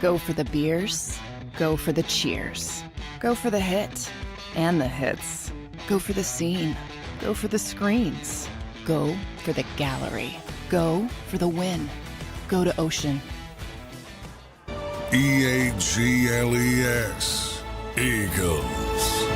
Go for the beers. Go for the cheers. Go for the hit and the hits. Go for the scene. Go for the screens. Go for the gallery. Go for the win. Go to Ocean. EAGLES. Eagles.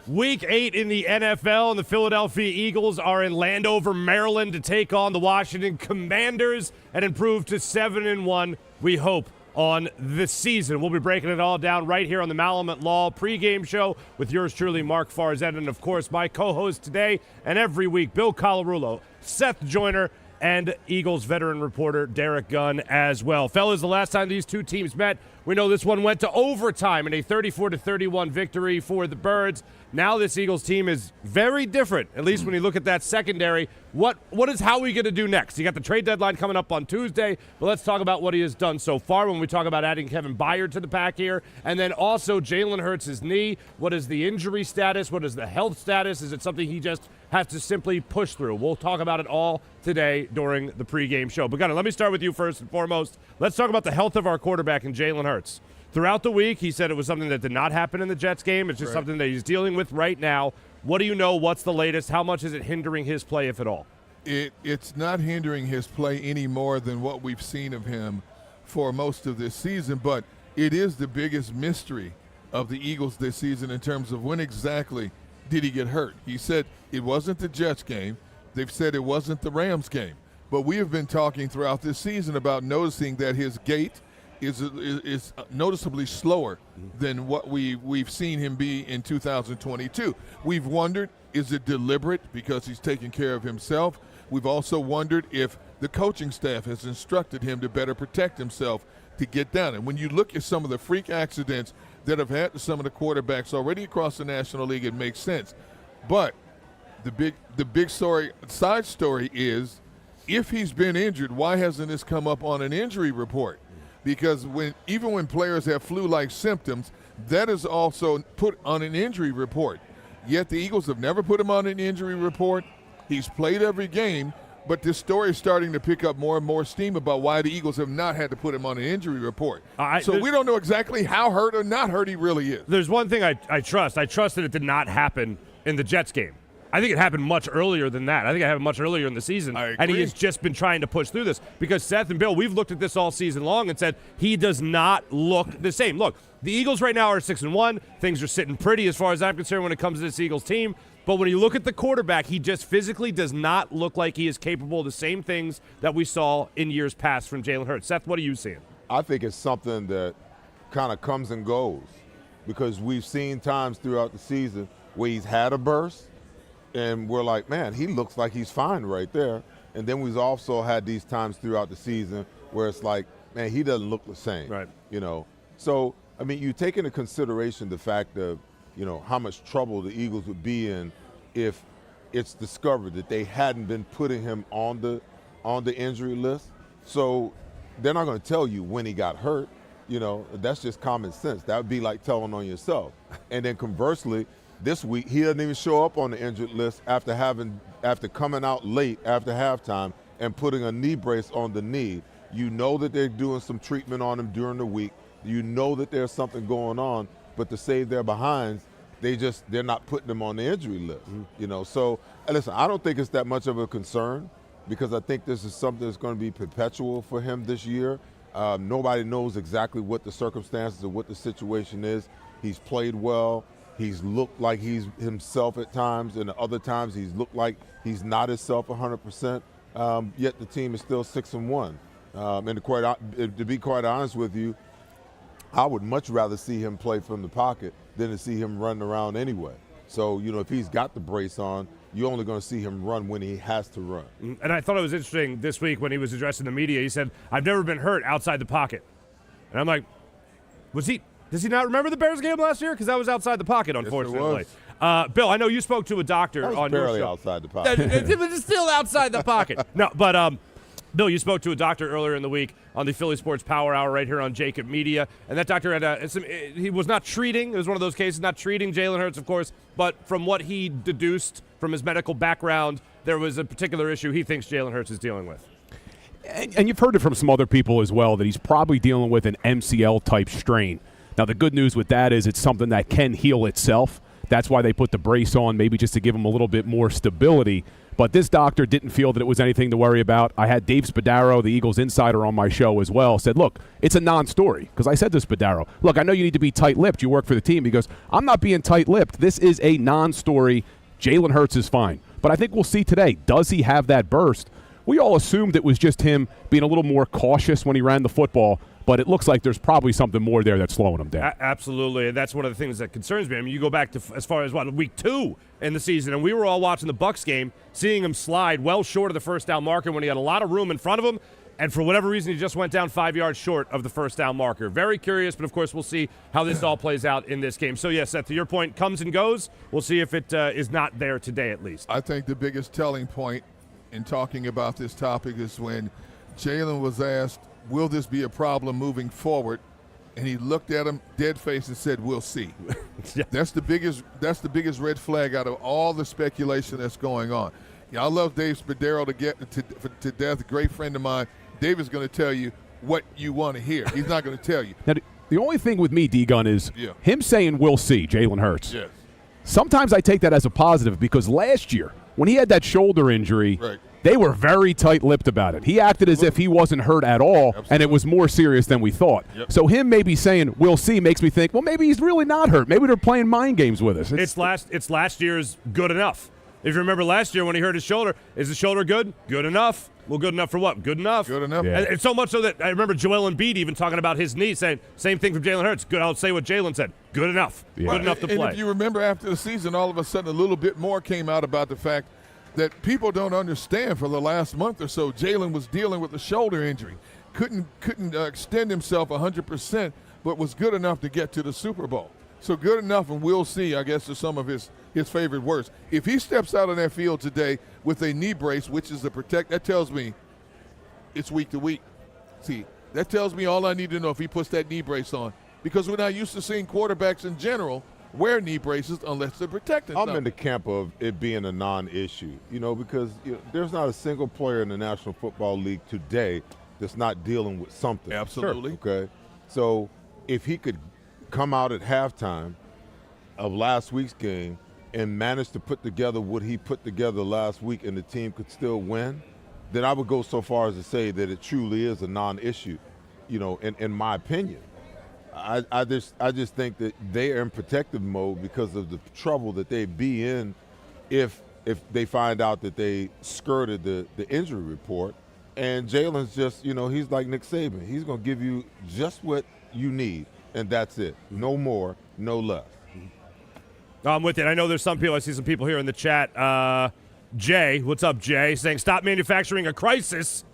Week 8 in the NFL, and the Philadelphia Eagles are in Landover, Maryland to take on the Washington Commanders and improve to 7-1, we hope, on this season. We'll be breaking it all down right here on the Malamut Law pregame show with yours truly, Marc Farzetta, and, of course, my co-host today and every week, Bill Colarulo, Seth Joyner, and Eagles veteran reporter Derek Gunn as well. Fellas, the last time these two teams met, we know this one went to overtime in a 34-31 victory for the Birds. Now this Eagles team is very different, at least when you look at that secondary. What is Howie going to do next? You got the trade deadline coming up on Tuesday, but let's talk about what he has done so far when we talk about adding Kevin Byard to the pack here. And then also Jalen Hurts' knee. What is the injury status? What is the health status? Is it something he just has to simply push through? We'll talk about it all today during the pregame show. But Gunnar, let me start with you first and foremost. Let's talk about the health of our quarterback in Jalen Hurts. Throughout the week, he said it was something that did not happen in the Jets game. It's just something that he's dealing with right now. What do you know? What's the latest? How much is it hindering his play, if at all? It's not hindering his play any more than what we've seen of him for most of this season, but it is the biggest mystery of the Eagles this season in terms of when exactly did he get hurt. He said it wasn't the Jets game. They've said it wasn't the Rams game. But we have been talking throughout this season about noticing that his gait is noticeably slower than what we've seen him be in 2022. We've wondered, is it deliberate because he's taking care of himself? We've also wondered if the coaching staff has instructed him to better protect himself to get down. And when you look at some of the freak accidents that have had to some of the quarterbacks already across the National League, it makes sense. But the big side story is, if he's been injured, why hasn't this come up on an injury report? Because even when players have flu-like symptoms, that is also put on an injury report. Yet the Eagles have never put him on an injury report. He's played every game, but this story is starting to pick up more and more steam about why the Eagles have not had to put him on an injury report. So we don't know exactly how hurt or not hurt he really is. There's one thing I trust. I trust that it did not happen in the Jets game. I think it happened much earlier than that. I think it happened much earlier in the season. And he has just been trying to push through this. Because Seth and Bill, we've looked at this all season long and said he does not look the same. Look, the Eagles right now are 6-1. Things are sitting pretty as far as I'm concerned when it comes to this Eagles team. But when you look at the quarterback, he just physically does not look like he is capable of the same things that we saw in years past from Jalen Hurts. Seth, what are you seeing? I think it's something that kind of comes and goes, because we've seen times throughout the season where he's had a burst, and we're like, man, he looks like he's fine right there. And then we've also had these times throughout the season where it's like, man, he doesn't look the same. Right. You know, so, I mean, you take into consideration the fact of, you know, how much trouble the Eagles would be in if it's discovered that they hadn't been putting him on the injury list. So they're not going to tell you when he got hurt. You know, that's just common sense. That would be like telling on yourself. And then conversely, this week, he doesn't even show up on the injured list after coming out late after halftime and putting a knee brace on the knee. You know that they're doing some treatment on him during the week. You know that there's something going on, but to save their behinds, they're not putting them on the injury list. You know, so listen, I don't think it's that much of a concern, because I think this is something that's going to be perpetual for him this year. Nobody knows exactly what the circumstances or what the situation is. He's played well. He's looked like he's himself at times, and other times he's looked like he's not himself 100%. Yet the team is still 6-1. And to be quite honest with you, I would much rather see him play from the pocket than to see him run around anyway. So, you know, if he's got the brace on, you're only going to see him run when he has to run. And I thought it was interesting this week when he was addressing the media. He said, "I've never been hurt outside the pocket." And I'm like, does he not remember the Bears game last year? Because that was outside the pocket, unfortunately. Yes, Bill, I know you spoke to a doctor on your barely show. outside the pocket. It was still outside the pocket. No, but Bill, you spoke to a doctor earlier in the week on the Philly Sports Power Hour right here on JAKIB Media, and that doctor had he was not treating. It was one of those cases, not treating Jalen Hurts, of course, but from what he deduced from his medical background, there was a particular issue he thinks Jalen Hurts is dealing with. And you've heard it from some other people as well that he's probably dealing with an MCL-type strain. Now, the good news with that is it's something that can heal itself. That's why they put the brace on, maybe just to give him a little bit more stability. But this doctor didn't feel that it was anything to worry about. I had Dave Spadaro, the Eagles insider, on my show as well, said, look, it's a non-story. Because I said to Spadaro, look, I know you need to be tight-lipped. You work for the team. He goes, I'm not being tight-lipped. This is a non-story. Jalen Hurts is fine. But I think we'll see today. Does he have that burst? We all assumed it was just him being a little more cautious when he ran the football. But it looks like there's probably something more there that's slowing him down. Absolutely, and that's one of the things that concerns me. I mean, you go back to as far as, week 2 in the season, and we were all watching the Bucs game, seeing him slide well short of the first down marker when he had a lot of room in front of him, and for whatever reason, he just went down 5 yards short of the first down marker. Very curious, but of course, we'll see how this all plays out in this game. So, yes, Seth, to your point, comes and goes. We'll see if it is not there today at least. I think the biggest telling point in talking about this topic is when Jalen was asked, will this be a problem moving forward? And he looked at him dead face and said, we'll see. Yeah. That's the biggest red flag out of all the speculation that's going on. Yeah, I love Dave Spadaro to death, great friend of mine. Dave is going to tell you what you want to hear. He's not going to tell you. Now, the only thing with me, D-Gun, is him saying we'll see, Jalen Hurts. Yes. Sometimes I take that as a positive because last year, when he had that shoulder injury, right, they were very tight-lipped about it. He acted as if he wasn't hurt at all, Absolutely. And it was more serious than we thought. Yep. So him maybe saying, we'll see, makes me think, well, maybe he's really not hurt. Maybe they're playing mind games with us. It's last year's good enough. If you remember last year when he hurt his shoulder, is the shoulder good? Good enough. Well, good enough for what? Good enough. Good enough. Yeah. And so much so that I remember Joel Embiid even talking about his knee, saying same thing from Jalen Hurts. Good. I'll say what Jalen said. Good enough. Yeah. Good enough to play. And if you remember after the season, all of a sudden a little bit more came out about the fact that people don't understand. For the last month or so, Jalen was dealing with a shoulder injury. Couldn't extend himself 100%, but was good enough to get to the Super Bowl. So good enough, and we'll see, I guess, are some of his favorite words. If he steps out on that field today with a knee brace, which is the protect, that tells me it's week to week. See, that tells me all I need to know if he puts that knee brace on. Because we're not used to seeing quarterbacks in general wear knee braces unless they're protected. I'm in the camp of it being a non-issue, because there's not a single player in the National Football League today that's not dealing with something. Absolutely. Sure. Okay. So if he could come out at halftime of last week's game and manage to put together what he put together last week and the team could still win, then I would go so far as to say that it truly is a non-issue, in my opinion. I just think that they are in protective mode because of the trouble that they'd be in if they find out that they skirted the injury report. And Jalen's just, he's like Nick Saban. He's going to give you just what you need, and that's it. No more, no less. I'm with it. I know there's some people. I see some people here in the chat. Jay, what's up, Jay? Saying stop manufacturing a crisis.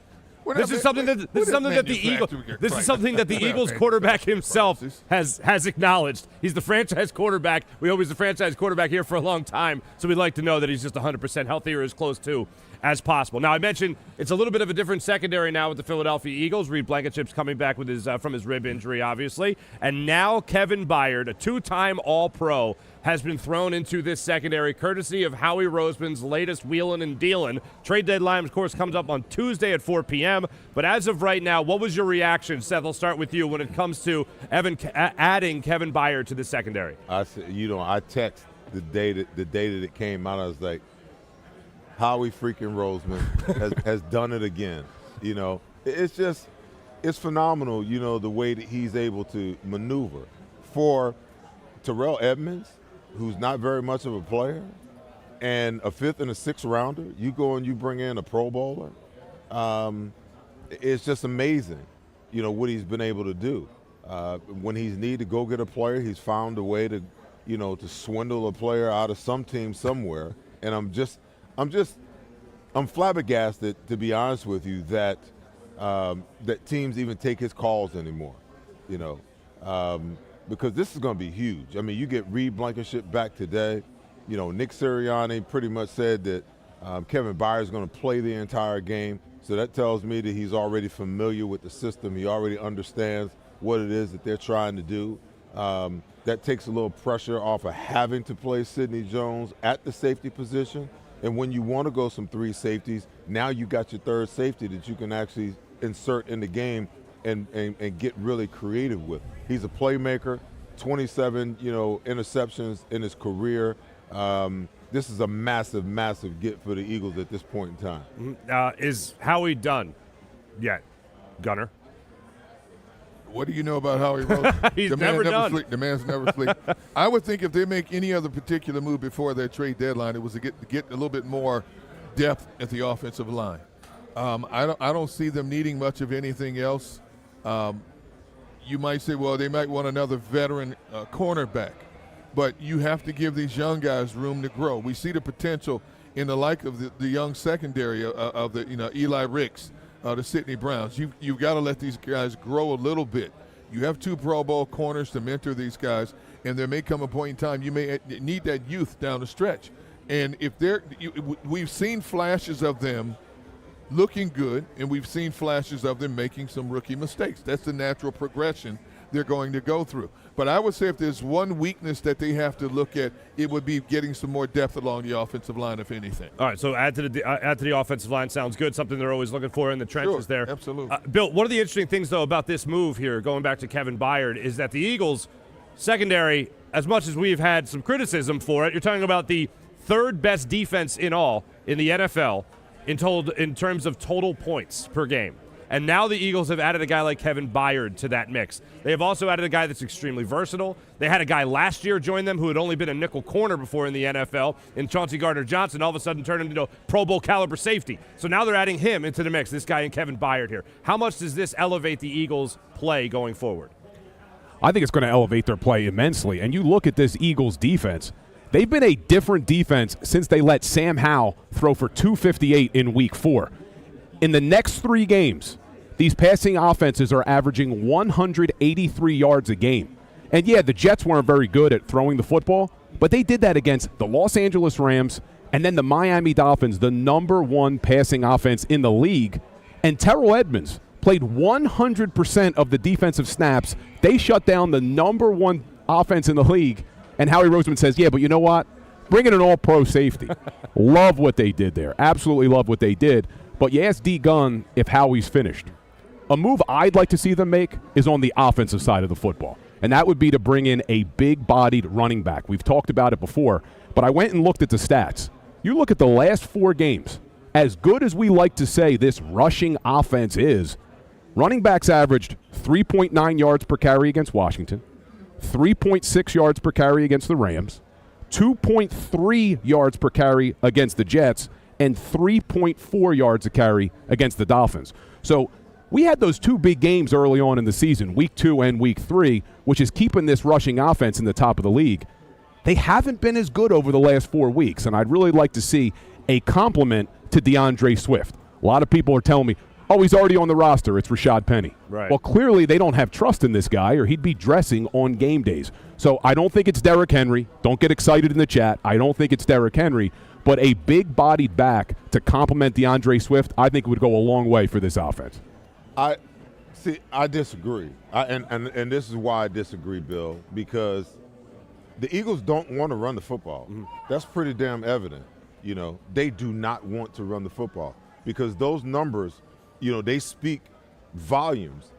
This is something that the Eagles quarterback himself has acknowledged. He's the franchise quarterback. We hope he's the franchise quarterback here for a long time. So we'd like to know that he's just 100% healthy or as close to as possible. Now, I mentioned it's a little bit of a different secondary now with the Philadelphia Eagles. Reed Blankenship's coming back with his from his rib injury, obviously. And now Kevin Byard, a two-time All-Pro, has been thrown into this secondary courtesy of Howie Roseman's latest wheelin' and dealin'. Trade deadline, of course, comes up on Tuesday at 4 p.m. But as of right now, what was your reaction, Seth? I'll start with you when it comes to adding Kevin Byard to the secondary. I said, I text the day that it came out. I was like, Howie freaking Roseman has done it again. It's phenomenal. The way that he's able to maneuver for Terrell Edmonds, who's not very much of a player, and a fifth and a sixth rounder. You go and you bring in a Pro Bowler. It's just amazing, what he's been able to do. When he's needed to go get a player, he's found a way to, to swindle a player out of some team somewhere. And I'm flabbergasted, to be honest with you, that that teams even take his calls anymore, because this is going to be huge. I mean, you get Reed Blankenship back today. Nick Sirianni pretty much said that Kevin Byard is going to play the entire game. So that tells me that he's already familiar with the system. He already understands what it is that they're trying to do. That takes a little pressure off of having to play Sidney Jones at the safety position. And when you want to go some three safeties, now you got your third safety that you can actually, insert in the game and get really creative with. He's a playmaker, 27, interceptions in his career. This is a massive, massive get for the Eagles at this point in time. Is Howie done yet, Gunner? What do you know about Howie Roseman? He's the man never done. Sleep. The man's never sleep. I would think if they make any other particular move before their trade deadline, it was to get a little bit more depth at the offensive line. I don't see them needing much of anything else. You might say, well, they might want another veteran cornerback, but you have to give these young guys room to grow. We see the potential in the like of the young secondary of the Eli Ricks, the Sidney Browns. You've got to let these guys grow a little bit. You have 2 Pro Bowl corners to mentor these guys, and there may come a point in time you may need that youth down the stretch. And if we've seen flashes of them looking good, and we've seen flashes of them making some rookie mistakes. That's the natural progression they're going to go through. But I would say if there's one weakness that they have to look at, it would be getting some more depth along the offensive line, if anything. All right, so add to the offensive line sounds good, something they're always looking for in the trenches there. Absolutely. Bill, one of the interesting things, though, about this move here, going back to Kevin Byard, is that the Eagles' secondary, as much as we've had some criticism for it, you're talking about the 3rd best defense in all in the NFL in terms of total points per game. And now the Eagles have added a guy like Kevin Byard to that mix. They have also added a guy that's extremely versatile. They had a guy last year join them who had only been a nickel corner before in the NFL, in Chauncey Gardner-Johnson, all of a sudden turned into a Pro Bowl caliber safety. So now they're adding him into the mix, this guy and Kevin Byard here. How much does this elevate the Eagles' play going forward? I think it's going to elevate their play immensely. And you look at this Eagles defense, they've been a different defense since they let Sam Howell throw for 258 in Week 4. In the next 3 games, these passing offenses are averaging 183 yards a game. And yeah, the Jets weren't very good at throwing the football, but they did that against the Los Angeles Rams and then the Miami Dolphins, the number 1 passing offense in the league. And Terrell Edmonds played 100% of the defensive snaps. They shut down the number 1 offense in the league. And Howie Roseman says, yeah, but you know what? Bring in an all-pro safety. Love what they did there. Absolutely love what they did. But you ask D. Gunn if Howie's finished. A move I'd like to see them make is on the offensive side of the football, and that would be to bring in a big-bodied running back. We've talked about it before, but I went and looked at the stats. You look at the last 4 games, as good as we like to say this rushing offense is, running backs averaged 3.9 yards per carry against Washington, 3.6 yards per carry against the Rams, 2.3 yards per carry against the Jets, and 3.4 yards a carry against the Dolphins. So we had those 2 big games early on in the season, Week 2 and Week 3, which is keeping this rushing offense in the top of the league. They haven't been as good over the last 4 weeks, and I'd really like to see a compliment to DeAndre Swift. A lot of people are telling me, oh, he's already on the roster. It's Rashad Penny. Right. Well, clearly they don't have trust in this guy, or he'd be dressing on game days. So I don't think it's Derrick Henry. Don't get excited in the chat. I don't think it's Derrick Henry. But a big-bodied back to complement DeAndre Swift, I think would go a long way for this offense. I disagree. And this is why I disagree, Bill, because the Eagles don't want to run the football. Mm-hmm. That's pretty damn evident. They do not want to run the football because those numbers, they speak volumes,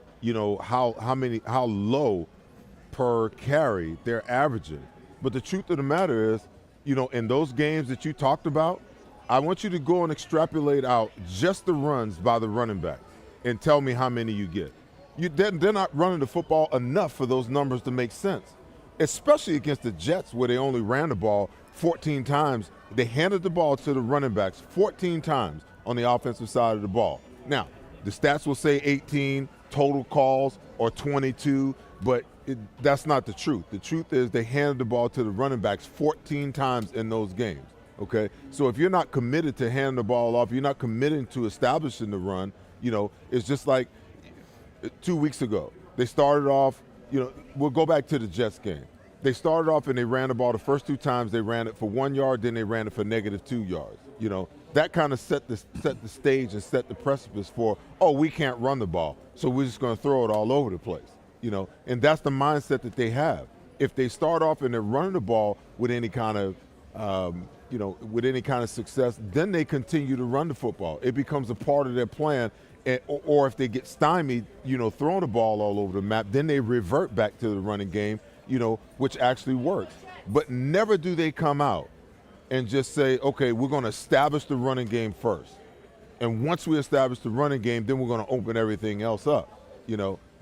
how low per carry they're averaging. But the truth of the matter is, in those games that you talked about, I want you to go and extrapolate out just the runs by the running back and tell me how many you get. They're not running the football enough for those numbers to make sense, especially against the Jets where they only ran the ball 14 times. They handed the ball to the running backs 14 times on the offensive side of the ball. Now, the stats will say 18 total calls or 22, but that's not the truth. The truth is they handed the ball to the running backs 14 times in those games, okay? So if you're not committed to handing the ball off, you're not committing to establishing the run, it's just like 2 weeks ago. They started off, we'll go back to the Jets game. They started off and they ran the ball the first 2 times. They ran it for 1 yard, then they ran it for -2 yards. That kind of set the stage and set the precipice for, we can't run the ball, so we're just going to throw it all over the place. And that's the mindset that they have. If they start off and they're running the ball with any kind of with any kind of success, then they continue to run the football. It becomes a part of their plan. Or if they get stymied, throwing the ball all over the map, then they revert back to the running game, which actually works. But never do they come out and just say, okay, we're going to establish the running game first. And once we establish the running game, then we're going to open everything else up.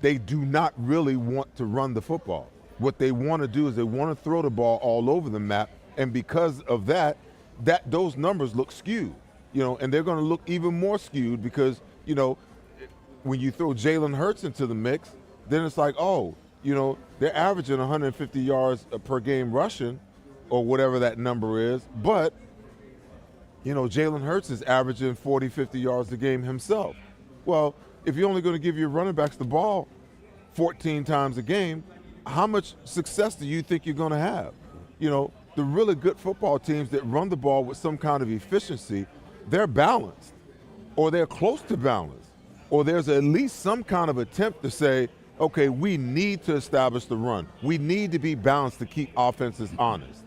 They do not really want to run the football. What they want to do is they want to throw the ball all over the map. And because of that those numbers look skewed, and they're going to look even more skewed because, when you throw Jalen Hurts into the mix, then it's like, they're averaging 150 yards per game rushing or whatever that number is. But, Jalen Hurts is averaging 40, 50 yards a game himself. Well, if you're only going to give your running backs the ball 14 times a game, how much success do you think you're going to have? The really good football teams that run the ball with some kind of efficiency, they're balanced, or they're close to balanced, or there's at least some kind of attempt to say, okay, we need to establish the run. We need to be balanced to keep offenses honest,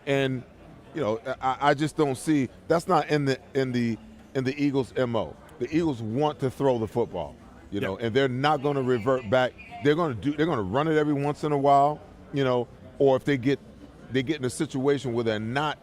And, I just don't see that's not in the Eagles' MO. The Eagles want to throw the football, and they're not going to revert back. They're going to run it every once in a while, or if they get in a situation where they're not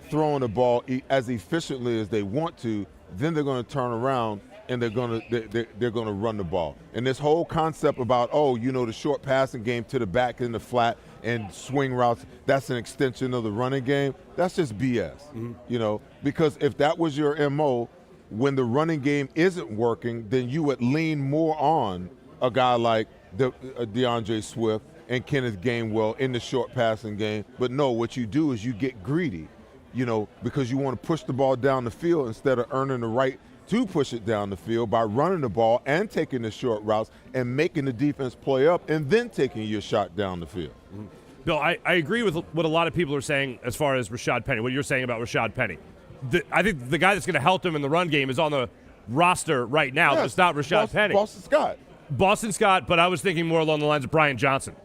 throwing the ball as efficiently as they want to, then they're going to turn around and they're going to run the ball. And this whole concept about the short passing game to the back and the flat and swing routes, that's an extension of the running game. That's just BS. Because if that was your MO, when the running game isn't working, then you would lean more on a guy like DeAndre Swift and Kenneth Gainwell in the short passing game. But no, what you do is you get greedy, because you want to push the ball down the field instead of earning the right to push it down the field by running the ball and taking the short routes and making the defense play up and then taking your shot down the field. Bill, I agree with what a lot of people are saying as far as Rashad Penny, what you're saying about Rashad Penny. I think the guy that's going to help them in the run game is on the roster right now. Yes, it's not Rashad Penny. Boston Scott, but I was thinking more along the lines of Brian Johnson.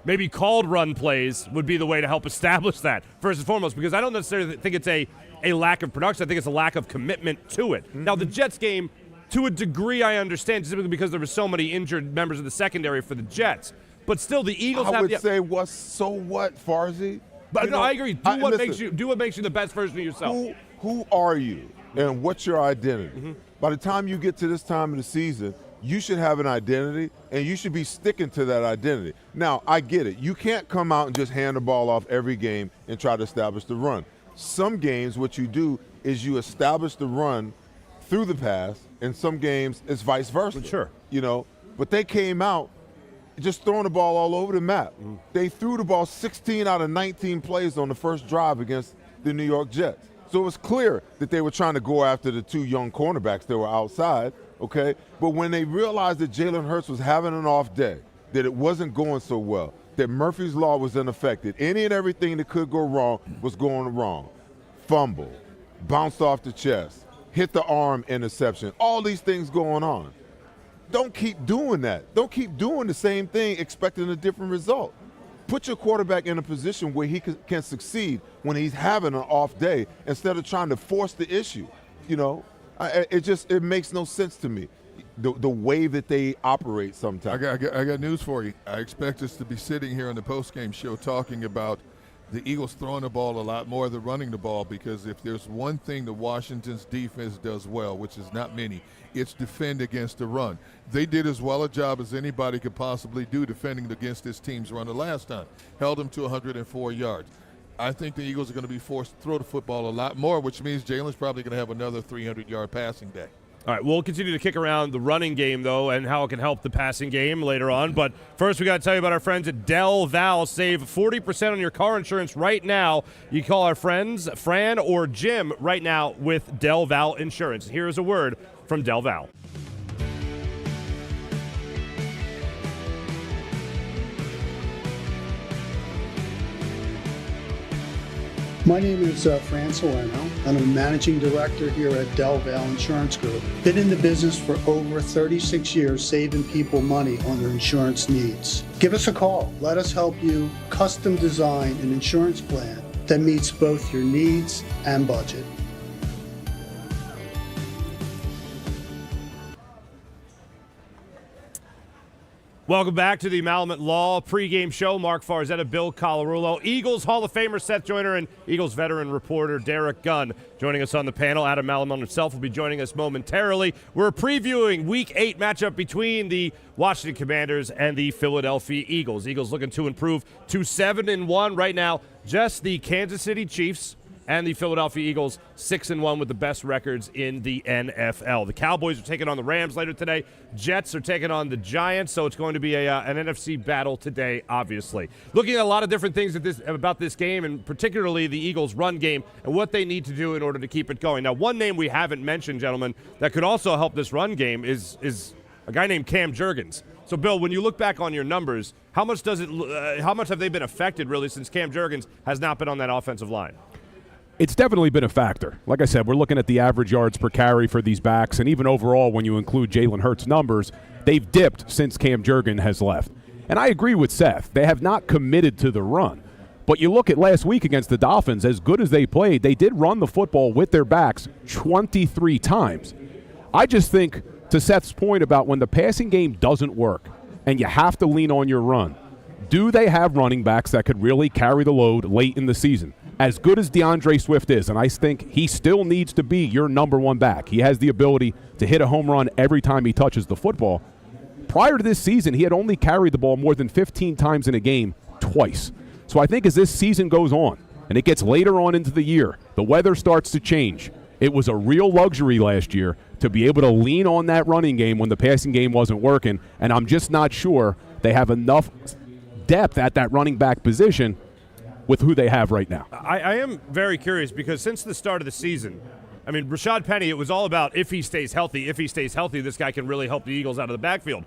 Maybe called run plays would be the way to help establish that, first and foremost, because I don't necessarily think it's a lack of production. I think it's a lack of commitment to it. Now, the Jets game, to a degree, I understand, simply because there were so many injured members of the secondary for the Jets. But still, the Eagles I would say, so what, Farzy? But I agree. Do what makes you the best version of yourself. Who are you, and what's your identity? By the time you get to this time of the season, you should have an identity, and you should be sticking to that identity. Now, I get it. You can't come out and just hand the ball off every game and try to establish the run. Some games, what you do is you establish the run through the pass, and some games it's vice versa. Sure. But they came out just throwing the ball all over the map. They threw the ball 16 out of 19 plays on the first drive against the New York Jets. So it was clear that they were trying to go after the two young cornerbacks that were outside, okay? But when they realized that Jalen Hurts was having an off day, that it wasn't going so well, that Murphy's Law was unaffected, any and everything that could go wrong was going wrong. Fumble, bounced off the chest, hit the arm, interception, all these things going on. Don't keep doing that. Don't keep doing the same thing expecting a different result. Put your quarterback in a position where he can succeed when he's having an off day instead of trying to force the issue. It makes no sense to me, the way that they operate sometimes. I got news for you. I expect us to be sitting here on the postgame show talking about the Eagles throwing the ball a lot more than running the ball, because if there's one thing that Washington's defense does well, which is not many, it's defend against the run. They did as well a job as anybody could possibly do defending against this team's run the last time. Held them to 104 yards. I think the Eagles are going to be forced to throw the football a lot more, which means Jalen's probably going to have another 300-yard passing day. All right, we'll continue to kick around the running game, though, and how it can help the passing game later on. But first, we got to tell you about our friends at Del Val. Save 40% on your car insurance right now. You call our friends, Fran or Jim, right now with Del Val Insurance. Here's a word from Del Val. My name is Fran Salerno, and I'm a managing director here at Del Val Insurance Group. Been in the business for over 36 years, saving people money on their insurance needs. Give us a call. Let us help you custom design an insurance plan that meets both your needs and budget. Welcome back to the Malamut Law pregame show. Marc Farzetta, Bill Colarulo, Eagles Hall of Famer Seth Joyner, and Eagles veteran reporter Derek Gunn joining us on the panel. Adam Malamut himself will be joining us momentarily. We're previewing Week 8 matchup between the Washington Commanders and the Philadelphia Eagles. Eagles looking to improve to 7-1 right now. Just the Kansas City Chiefs and the Philadelphia Eagles 6-1 with the best records in the NFL. The Cowboys are taking on the Rams later today. Jets are taking on the Giants, so it's going to be an NFC battle today, obviously. Looking at a lot of different things about this game, and particularly the Eagles' run game and what they need to do in order to keep it going. Now, one name we haven't mentioned, gentlemen, that could also help this run game is a guy named Cam Jurgens. So, Bill, when you look back on your numbers, how much have they been affected, really, since Cam Jurgens has not been on that offensive line? It's definitely been a factor. Like I said, we're looking at the average yards per carry for these backs, and even overall, when you include Jalen Hurts' numbers, they've dipped since Cam Jurgens has left. And I agree with Seth. They have not committed to the run. But you look at last week against the Dolphins, as good as they played, they did run the football with their backs 23 times. I just think, to Seth's point about when the passing game doesn't work and you have to lean on your run, do they have running backs that could really carry the load late in the season? As good as DeAndre Swift is, and I think he still needs to be your number one back. He has the ability to hit a home run every time he touches the football. Prior to this season, he had only carried the ball more than 15 times in a game twice. So I think as this season goes on, and it gets later on into the year, the weather starts to change. It was a real luxury last year to be able to lean on that running game when the passing game wasn't working, and I'm just not sure they have enough depth at that running back position with who they have right now. I am very curious because since the start of the season, I mean, Rashad Penny, it was all about if he stays healthy. If he stays healthy, this guy can really help the Eagles out of the backfield.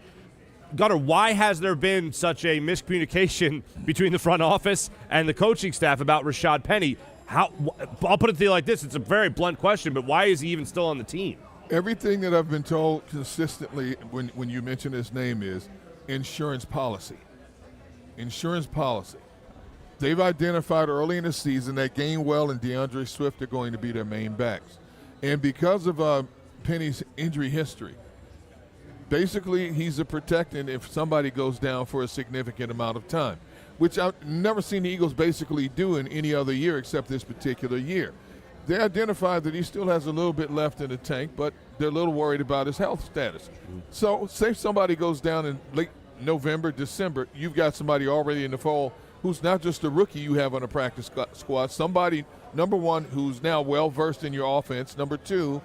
Gunnar, why has there been such a miscommunication between the front office and the coaching staff about Rashad Penny? I'll put it to you like this. It's a very blunt question, but why is he even still on the team? Everything that I've been told consistently when you mention his name is insurance policy. Insurance policy. They've identified early in the season that Gainwell and DeAndre Swift are going to be their main backs. And because of Penny's injury history, basically he's a protectant if somebody goes down for a significant amount of time, which I've never seen the Eagles basically do in any other year except this particular year. They identified that he still has a little bit left in the tank, but they're a little worried about his health status. So say somebody goes down in late November, December, you've got somebody already in the fall who's not just a rookie you have on a practice squad, somebody, number one, who's now well-versed in your offense. Number two,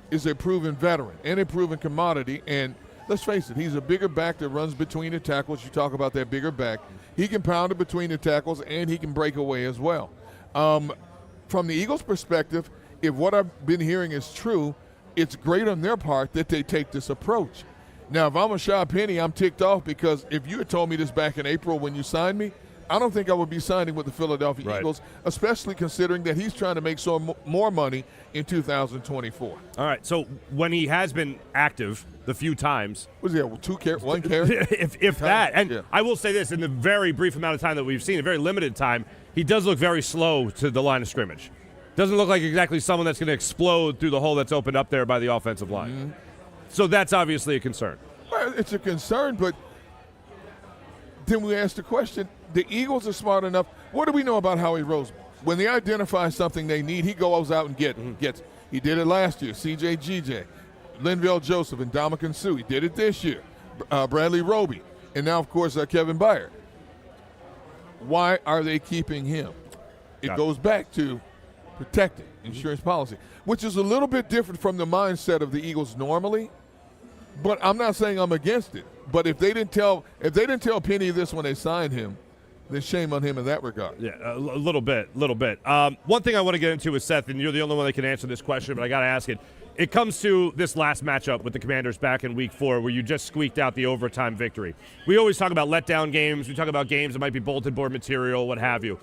is a proven veteran and a proven commodity. And let's face it, he's a bigger back that runs between the tackles. You talk about that bigger back. He can pound it between the tackles, and he can break away as well. From the Eagles' perspective, if what I've been hearing is true, it's great on their part that they take this approach. Now, if I'm Rashad Penny, I'm ticked off because if you had told me this back in April when you signed me, I don't think I would be signing with the Philadelphia Eagles, especially considering that he's trying to make more money in 2024. All right, so when he has been active the few times. Was he one carry? if that. And I will say this, in the very brief amount of time that we've seen, a very limited time, he does look very slow to the line of scrimmage. Doesn't look like exactly someone that's going to explode through the hole that's opened up there by the offensive line. Mm-hmm. So that's obviously a concern. Well, it's a concern, but then we ask the question, the Eagles are smart enough. What do we know about Howie Roseman? When they identify something they need, he goes out and gets it. He did it last year. C.J. G.J., Linval Joseph, and Ndamukong Suh. He did it this year. Bradley Roby, and now, of course, Kevin Byard. Why are they keeping him? It goes back to protecting insurance policy, which is a little bit different from the mindset of the Eagles normally. But I'm not saying I'm against it. But if they didn't tell Penny this when they signed him, then shame on him in that regard. Yeah, a little bit. One thing I want to get into with Seth, and you're the only one that can answer this question, but I got to ask it. It comes to this last matchup with the Commanders back in Week 4 where you just squeaked out the overtime victory. We always talk about letdown games. We talk about games that might be bulletin board material, what have you.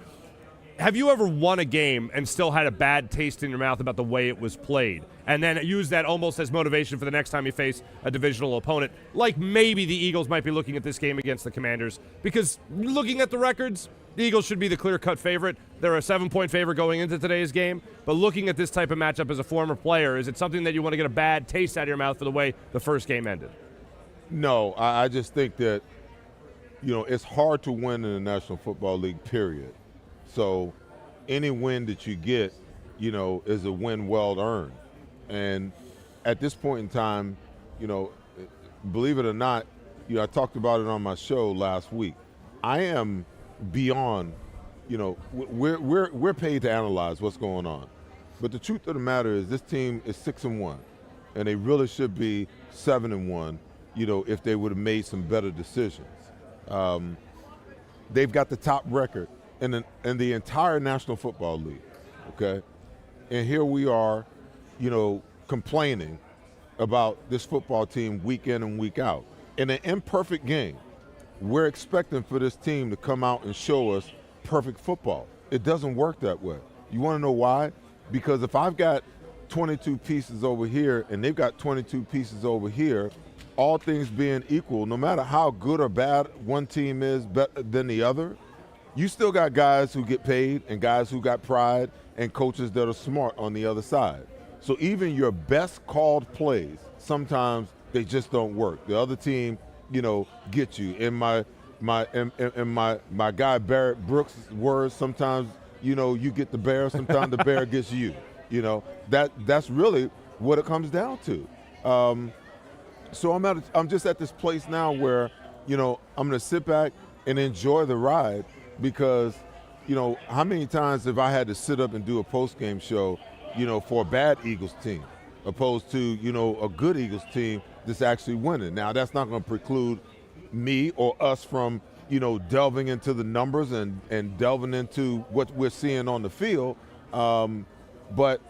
Have you ever won a game and still had a bad taste in your mouth about the way it was played and then use that almost as motivation for the next time you face a divisional opponent, like maybe the Eagles might be looking at this game against the Commanders? Because looking at the records, the Eagles should be the clear-cut favorite, they're a 7-point favorite going into today's game. But looking at this type of matchup as a former player, is it something that you want to get a bad taste out of your mouth for the way the first game ended? No, I just think that, it's hard to win in the National Football League, period. So any win that you get, is a win well earned. And at this point in time, believe it or not, I talked about it on my show last week. I am beyond, we're paid to analyze what's going on. But the truth of the matter is this team is 6-1, and they really should be 7-1, if they would have made some better decisions. They've got the top record in the entire National Football League, okay? And here we are, complaining about this football team week in and week out. In an imperfect game, we're expecting for this team to come out and show us perfect football. It doesn't work that way. You want to know why? Because if I've got 22 pieces over here and they've got 22 pieces over here, all things being equal, no matter how good or bad one team is better than the other, you still got guys who get paid and guys who got pride and coaches that are smart on the other side. So even your best called plays, sometimes they just don't work. The other team, gets you. In my guy Barrett Brooks' words, sometimes, you get the bear, sometimes the bear gets you. That's really what it comes down to. So I'm just at this place now where, I'm going to sit back and enjoy the ride because, how many times have I had to sit up and do a post-game show, for a bad Eagles team opposed to, a good Eagles team that's actually winning. Now, that's not going to preclude me or us from, delving into the numbers and delving into what we're seeing on the field. But,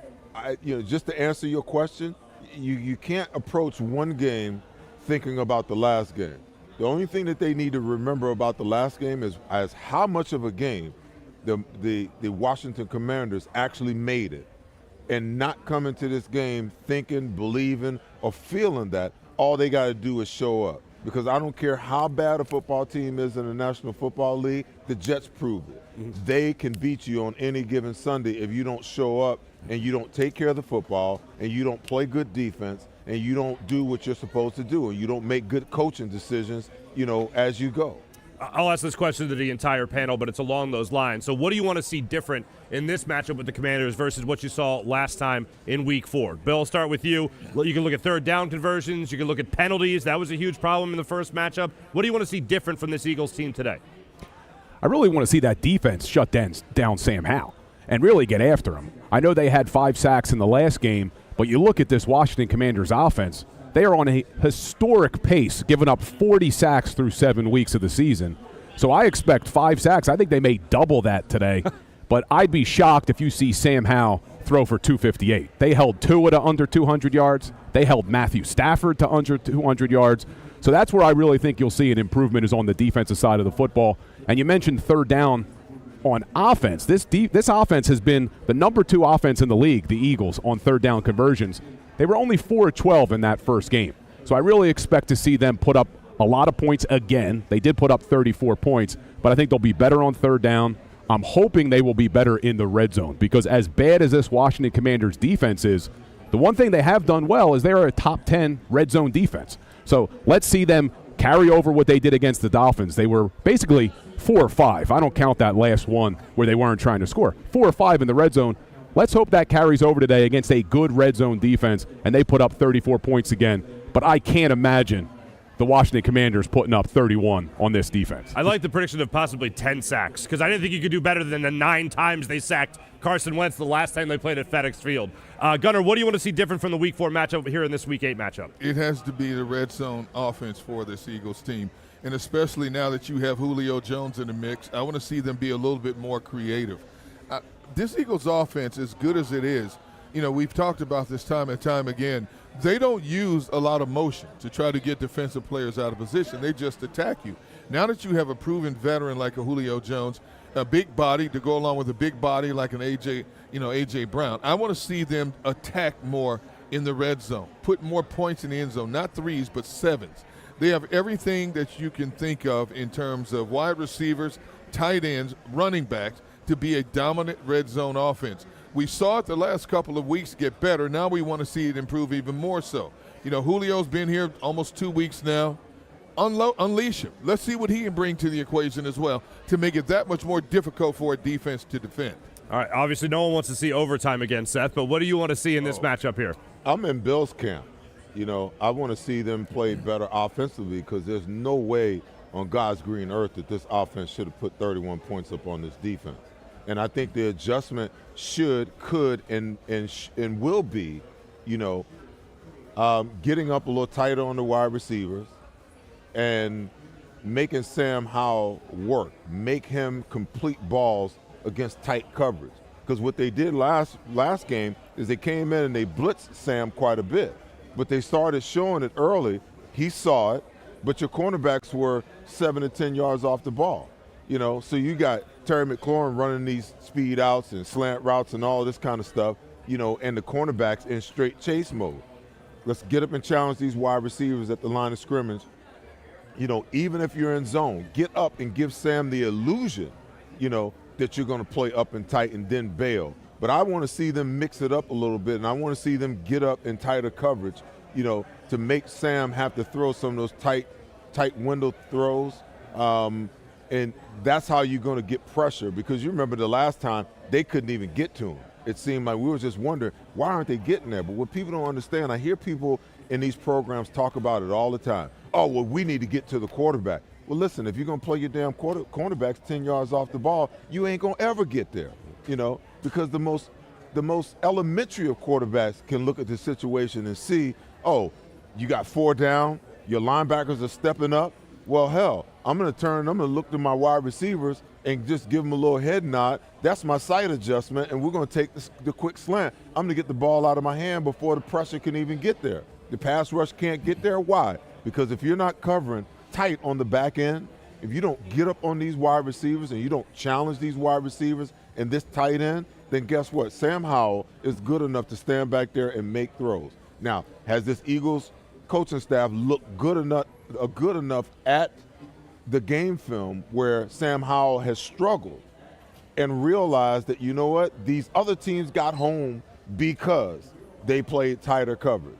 just to answer your question, you can't approach one game thinking about the last game. The only thing that they need to remember about the last game is how much of a game the Washington Commanders actually made it, and not come into this game thinking, believing, or feeling that all they got to do is show up. Because I don't care how bad a football team is in the National Football League, the Jets proved it. Mm-hmm. They can beat you on any given Sunday if you don't show up and you don't take care of the football and you don't play good defense and you don't do what you're supposed to do and you don't make good coaching decisions, as you go. I'll ask this question to the entire panel, but it's along those lines. So what do you want to see different in this matchup with the Commanders versus what you saw last time in Week 4? Bill, I'll start with you. You can look at third down conversions. You can look at penalties. That was a huge problem in the first matchup. What do you want to see different from this Eagles team today? I really want to see that defense shut down Sam Howell and really get after him. I know they had 5 sacks in the last game, but you look at this Washington Commanders offense, they are on a historic pace, giving up 40 sacks through 7 weeks of the season. So I expect 5 sacks. I think they may double that today. But I'd be shocked if you see Sam Howell throw for 258. They held Tua to under 200 yards. They held Matthew Stafford to under 200 yards. So that's where I really think you'll see an improvement is on the defensive side of the football. And you mentioned third down on offense. This offense has been the number 2 offense in the league, the Eagles, on third down conversions. They were only 4-12 in that first game. So I really expect to see them put up a lot of points again. They did put up 34 points, but I think they'll be better on third down. I'm hoping they will be better in the red zone because as bad as this Washington Commanders defense is, the one thing they have done well is they are a top 10 red zone defense. So let's see them carry over what they did against the Dolphins. They were basically 4 or 5. I don't count that last one where they weren't trying to score. 4 or 5 in the red zone. Let's hope that carries over today against a good red zone defense, and they put up 34 points again. But I can't imagine the Washington Commanders putting up 31 on this defense. I like the prediction of possibly 10 sacks because I didn't think you could do better than the 9 times they sacked Carson Wentz the last time they played at FedEx Field. Gunnar, what do you want to see different from the Week 4 matchup here in this Week 8 matchup? It has to be the red zone offense for this Eagles team, and especially now that you have Julio Jones in the mix, I want to see them be a little bit more creative. This Eagles offense, as good as it is, we've talked about this time and time again, they don't use a lot of motion to try to get defensive players out of position. They just attack you. Now that you have a proven veteran like a Julio Jones, a big body to go along with a big body like an A.J. Brown, I want to see them attack more in the red zone, put more points in the end zone, not 3s but 7s. They have everything that you can think of in terms of wide receivers, tight ends, running backs, to be a dominant red zone offense. We saw it the last couple of weeks get better. Now we want to see it improve even more so. You know, Julio's been here almost 2 weeks now. Unleash him. Let's see what he can bring to the equation as well to make it that much more difficult for a defense to defend. All right, obviously no one wants to see overtime again, Seth, but what do you want to see in this matchup here? I'm in Bills camp. You know, I want to see them play better offensively because there's no way on God's green earth that this offense should have put 31 points up on this defense. And I think the adjustment should, could, and will be, you know, getting up a little tighter on the wide receivers and making Sam Howell work, make him complete balls against tight coverage. Because what they did last game is they came in and they blitzed Sam quite a bit. But they started showing it early. He saw it, but your cornerbacks were 7 to 10 yards off the ball. You know, so you got Terry McLaurin running these speed outs and slant routes and all this kind of stuff, you know, and the cornerbacks in straight chase mode. Let's get up and challenge these wide receivers at the line of scrimmage. You know, even if you're in zone, get up and give Sam the illusion, you know, that you're going to play up and tight and then bail. But I want to see them mix it up a little bit, and I want to see them get up in tighter coverage, you know, to make Sam have to throw some of those tight window throws. And that's how you're going to get pressure, because you remember the last time they couldn't even get to him. It seemed like we were just wondering, why aren't they getting there? But what people don't understand, I hear people in these programs talk about it all the time. Oh, well, we need to get to the quarterback. Well, listen, if you're going to play your damn cornerbacks 10 yards off the ball, you ain't going to ever get there, you know, because the most elementary of quarterbacks can look at the situation and see, oh, you got 4 down, your linebackers are stepping up. Well, hell, I'm going to look to my wide receivers and just give them a little head nod. That's my sight adjustment, and we're going to take the quick slant. I'm going to get the ball out of my hand before the pressure can even get there. The pass rush can't get there. Why? Because if you're not covering tight on the back end, if you don't get up on these wide receivers and you don't challenge these wide receivers and this tight end, then guess what? Sam Howell is good enough to stand back there and make throws. Now, has this Eagles coaching staff looked good enough at the game film where Sam Howell has struggled and realized that, you know what, these other teams got home because they played tighter coverage?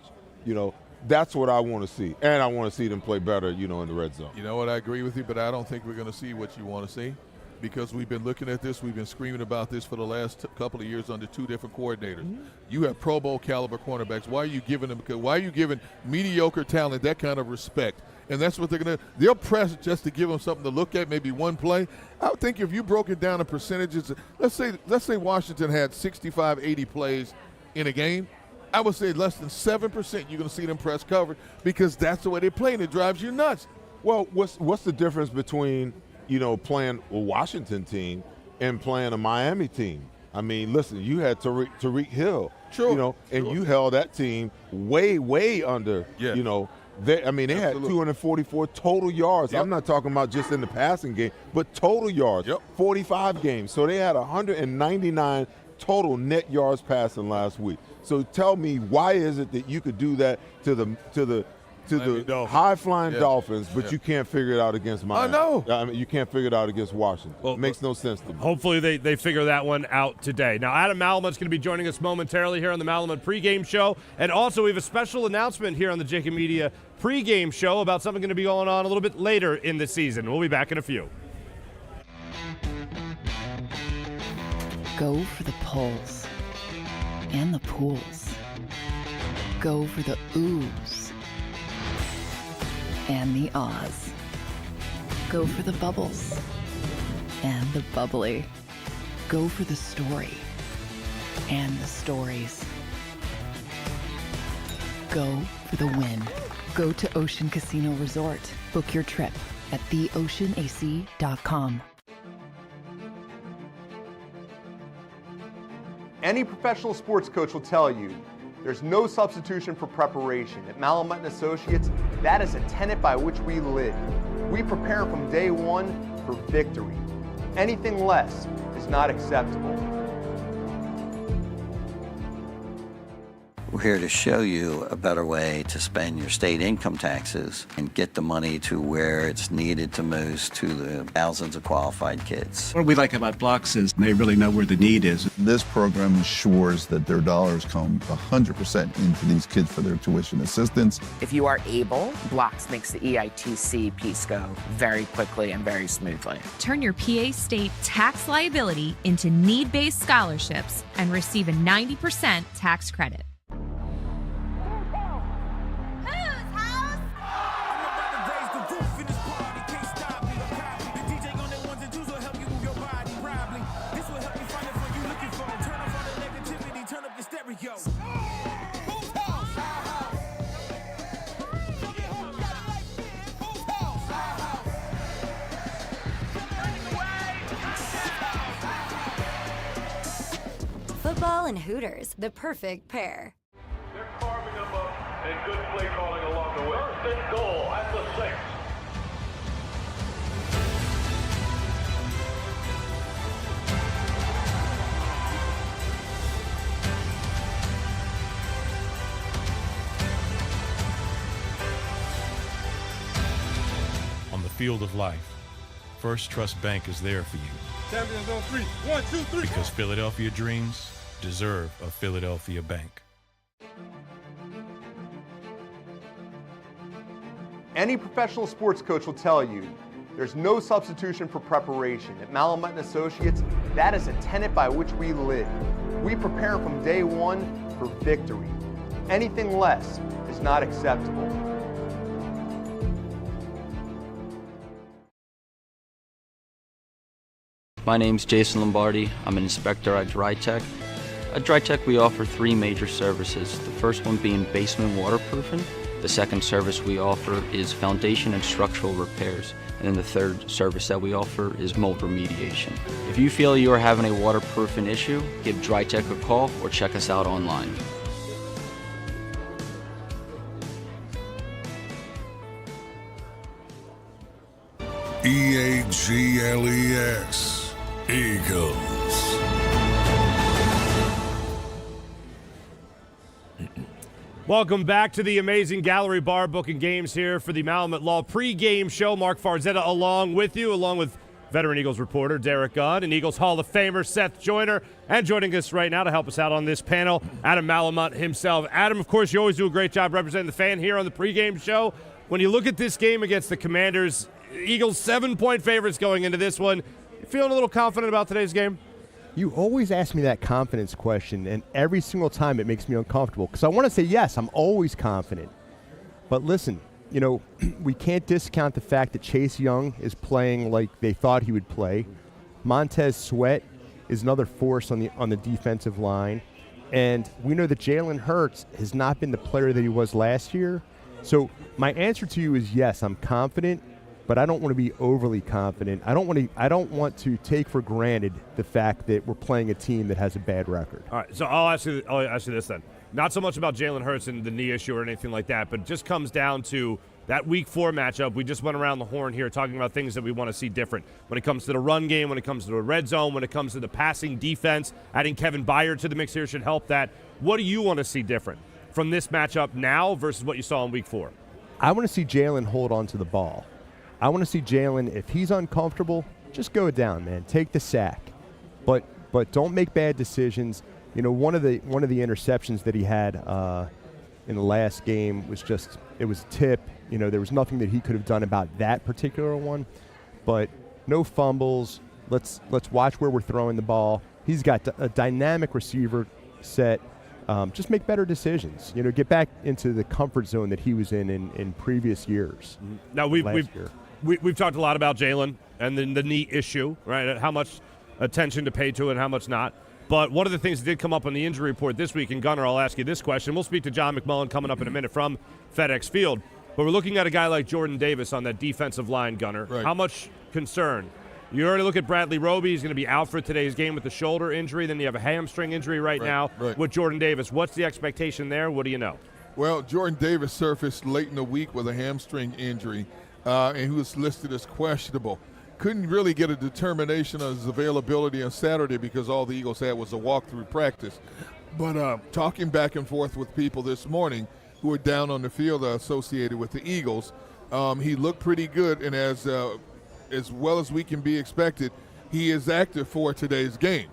You know, that's what I want to see. And I want to see them play better, you know, in the red zone. You know what, I agree with you, but I don't think we're going to see what you want to see, because we've been looking at this, we've been screaming about this for the last couple of years under 2 different coordinators. Mm-hmm. You have Pro Bowl caliber cornerbacks. Why are you giving mediocre talent that kind of respect? And that's what they're going to – they'll press just to give them something to look at, maybe one play. I would think if you broke it down in percentages, let's say Washington had 65, 80 plays in a game, I would say less than 7% you're going to see them press cover, because that's the way they play, and it drives you nuts. Well, what's the difference between, you know, playing a Washington team and playing a Miami team? I mean, listen, you had Tyreek Hill, sure, you know, and you held that team way under, you know. They had 244 total yards. Yep. I'm not talking about just in the passing game, but total yards, 45 games. So they had 199 total net yards passing last week. So tell me, why is it that you could do that to the high-flying Dolphins, but you can't figure it out against Miami? I know. I mean, you can't figure it out against Washington. Well, it makes no sense to me. Hopefully they figure that one out today. Now, Adam Malamut's going to be joining us momentarily here on the Malamut pregame show. And also, we have a special announcement here on the JAKIB Media pregame show about something going to be going on a little bit later in the season. We'll be back in a few. Go for the pulls and the pools. Go for the oohs and the ahs. Go for the bubbles and the bubbly. Go for the story and the stories. Go for the win. Go to Ocean Casino Resort. Book your trip at theoceanac.com. Any professional sports coach will tell you there's no substitution for preparation. At Malamut & Associates, that is a tenet by which we live. We prepare from day one for victory. Anything less is not acceptable. We're here to show you a better way to spend your state income taxes and get the money to where it's needed to most to the thousands of qualified kids. What we like about Blocks is they really know where the need is. This program ensures that their dollars come 100% into these kids for their tuition assistance. If you are able, Blocks makes the EITC piece go very quickly and very smoothly. Turn your PA State tax liability into need-based scholarships and receive a 90% tax credit. Football and Hooters, the perfect pair. They're carving them up and good play calling along the way. First and goal at the 6. On the field of life, First Trust Bank is there for you. Champions on 3. 1, 2, 3. Because Philadelphia dreams deserve a Philadelphia bank. Any professional sports coach will tell you there's no substitution for preparation. At Malamut Associates, that is a tenet by which we live. We prepare from day one for victory. Anything less is not acceptable. My name's Jason Lombardi. I'm an inspector at DryTech. At DryTech, we offer 3 major services. The first one being basement waterproofing. The second service we offer is foundation and structural repairs. And then the third service that we offer is mold remediation. If you feel you are having a waterproofing issue, give DryTech a call or check us out online. EAGLES. Eagles. Welcome back to the amazing Gallery Bar booking games here for the Malamut Law pregame show. Marc Farzetta along with you, along with veteran Eagles reporter Derek Gunn and Eagles Hall of Famer Seth Joyner. And joining us right now to help us out on this panel, Adam Malamut himself. Adam, of course, you always do a great job representing the fan here on the pregame show. When you look at this game against the Commanders, Eagles 7-point favorites going into this one. You feeling a little confident about today's game? You always ask me that confidence question, and every single time it makes me uncomfortable because I want to say yes, I'm always confident. But listen, you know, we can't discount the fact that Chase Young is playing like they thought he would play. Montez Sweat is another force on the defensive line. And we know that Jalen Hurts has not been the player that he was last year. So my answer to you is yes, I'm confident. But I don't want to be overly confident. I don't want to take for granted the fact that we're playing a team that has a bad record. All right, so I'll ask you this then. Not so much about Jalen Hurts and the knee issue or anything like that, but it just comes down to that Week 4 matchup. We just went around the horn here talking about things that we want to see different when it comes to the run game, when it comes to the red zone, when it comes to the passing defense. Adding Kevin Byard to the mix here should help that. What do you want to see different from this matchup now versus what you saw in Week 4? I want to see Jalen hold on to the ball. I want to see Jalen, if he's uncomfortable, just go down, man. Take the sack. But don't make bad decisions. You know, one of the interceptions that he had in the last game was just, it was a tip. You know, there was nothing that he could have done about that particular one. But no fumbles. Let's watch where we're throwing the ball. He's got a dynamic receiver set. Just make better decisions. You know, get back into the comfort zone that he was in previous years. Now we've talked a lot about Jalen and the knee issue, right? How much attention to pay to it and how much not. But one of the things that did come up on the injury report this week, and Gunnar, I'll ask you this question. We'll speak to John McMullen coming up in a minute from FedEx Field. But we're looking at a guy like Jordan Davis on that defensive line, Gunnar. Right. How much concern? You already look at Bradley Roby. He's going to be out for today's game with the shoulder injury. Then you have a hamstring injury right now with Jordan Davis. What's the expectation there? What do you know? Well, Jordan Davis surfaced late in the week with a hamstring injury, and he was listed as questionable. Couldn't really get a determination of his availability on Saturday because all the Eagles had was a walkthrough practice. But talking back and forth with people this morning who are down on the field associated with the Eagles, he looked pretty good, and as well as we can be expected, he is active for today's game.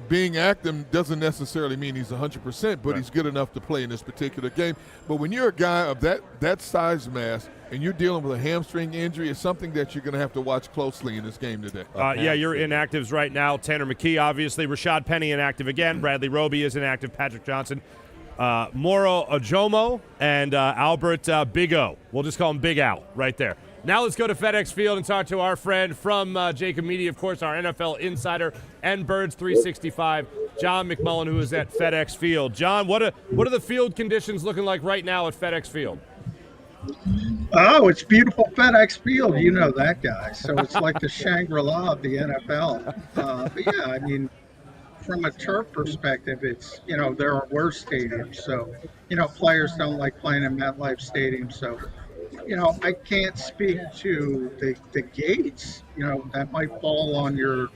Being active doesn't necessarily mean he's 100%, but he's good enough to play in this particular game. But when you're a guy of that size mass and you're dealing with a hamstring injury, it's something that you're going to have to watch closely in this game today. Yeah, you're inactives right now. Tanner McKee, obviously. Rashad Penny inactive again. Bradley Roby is inactive. Patrick Johnson. Moro Ojomo and Albert Big O. We'll just call him Big Al right there. Now let's go to FedEx Field and talk to our friend from JAKIB Media, of course, our NFL insider and Birds 365, John McMullen, who is at FedEx Field. John, what are the field conditions looking like right now at FedEx Field? Oh, it's beautiful FedEx Field. You know that guy. So it's like the Shangri-La of the NFL. But yeah, I mean, from a turf perspective, it's, there are worse stadiums. So, players don't like playing in MetLife Stadium. So, I can't speak to the gates, that might fall on your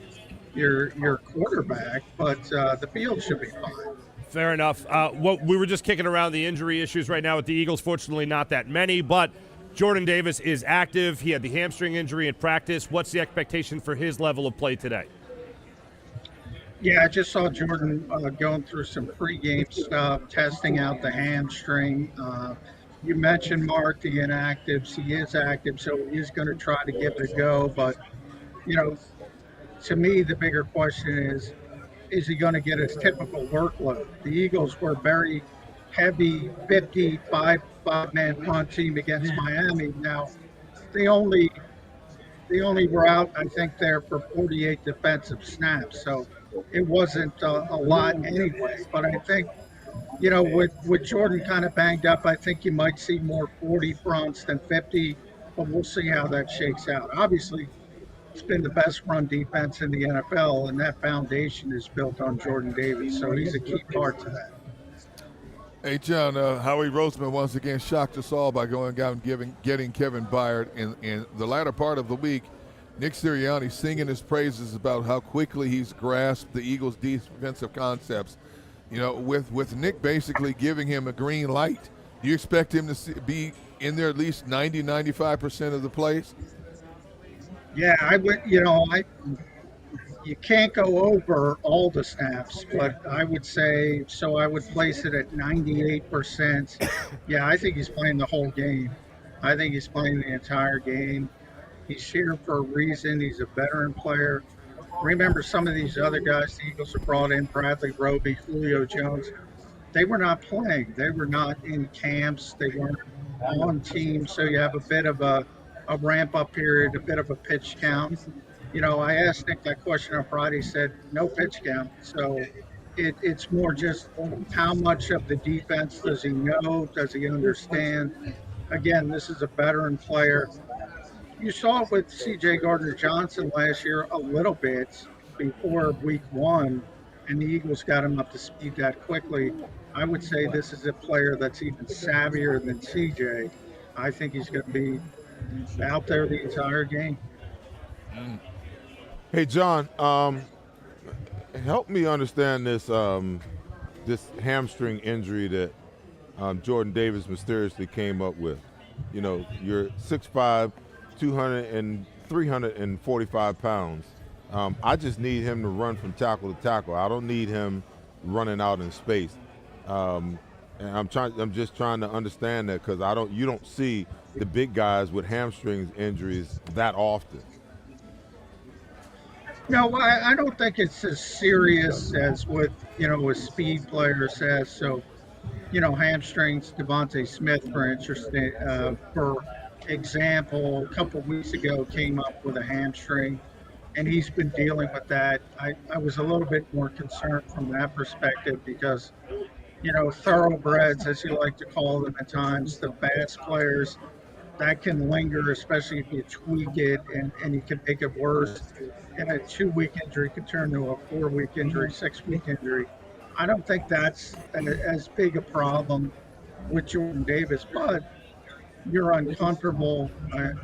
quarterback, but the field should be fine. Fair enough. We were just kicking around the injury issues right now with the Eagles. Fortunately, not that many, but Jordan Davis is active. He had the hamstring injury in practice. What's the expectation for his level of play today? Yeah, I just saw Jordan going through some pregame stuff, testing out the hamstring. You mentioned Mark, the inactives. He is active, so he's going to try to give it a go. But, to me, the bigger question is he going to get his typical workload? The Eagles were very heavy 55-man punt team against Miami. Now, they only were out, I think, there for 48 defensive snaps. So it wasn't a lot anyway. But I think, with Jordan kind of banged up, I think you might see more 40 fronts than 50, but we'll see how that shakes out. Obviously, it's been the best run defense in the NFL, and that foundation is built on Jordan Davis, so he's a key part to that. Hey, John, Howie Roseman once again shocked us all by going out and getting Kevin Byard in the latter part of the week. Nick Sirianni singing his praises about how quickly he's grasped the Eagles' defensive concepts. With Nick basically giving him a green light, do you expect him to be in there at least 90-95% of the plays? Yeah, I would. You can't go over all the snaps, but I would say so. I would place it at 98%. Yeah, I think he's playing the whole game. I think he's playing the entire game. He's here for a reason. He's a veteran player. Remember, some of these other guys the Eagles have brought in, Bradley Roby, Julio Jones, they were not playing. They were not in camps. They weren't on teams. So you have a bit of a ramp-up period, a bit of a pitch count. I asked Nick that question on Friday. He said, no pitch count. So it's more just how much of the defense does he know? Does he understand? Again, this is a veteran player. You saw it with C.J. Gardner-Johnson last year a little bit before week one, and the Eagles got him up to speed that quickly. I would say this is a player that's even savvier than C.J. I think he's going to be out there the entire game. Hey, John, help me understand this hamstring injury that Jordan Davis mysteriously came up with. You're 6'5", 345 pounds. I just need him to run from tackle to tackle. I don't need him running out in space. And I'm just trying to understand that because you don't see the big guys with hamstring injuries that often. No, I don't think it's as serious as what a speed player says. So, hamstrings. Devontae Smith, for example, a couple of weeks ago came up with a hamstring, and he's been dealing with that. I was a little bit more concerned from that perspective because, thoroughbreds, as you like to call them at times, the fast players, that can linger, especially if you tweak it and you can make it worse. And a 2-week injury could turn to a 4-week injury, 6-week injury. I don't think that's as big a problem with Jordan Davis, but you're uncomfortable.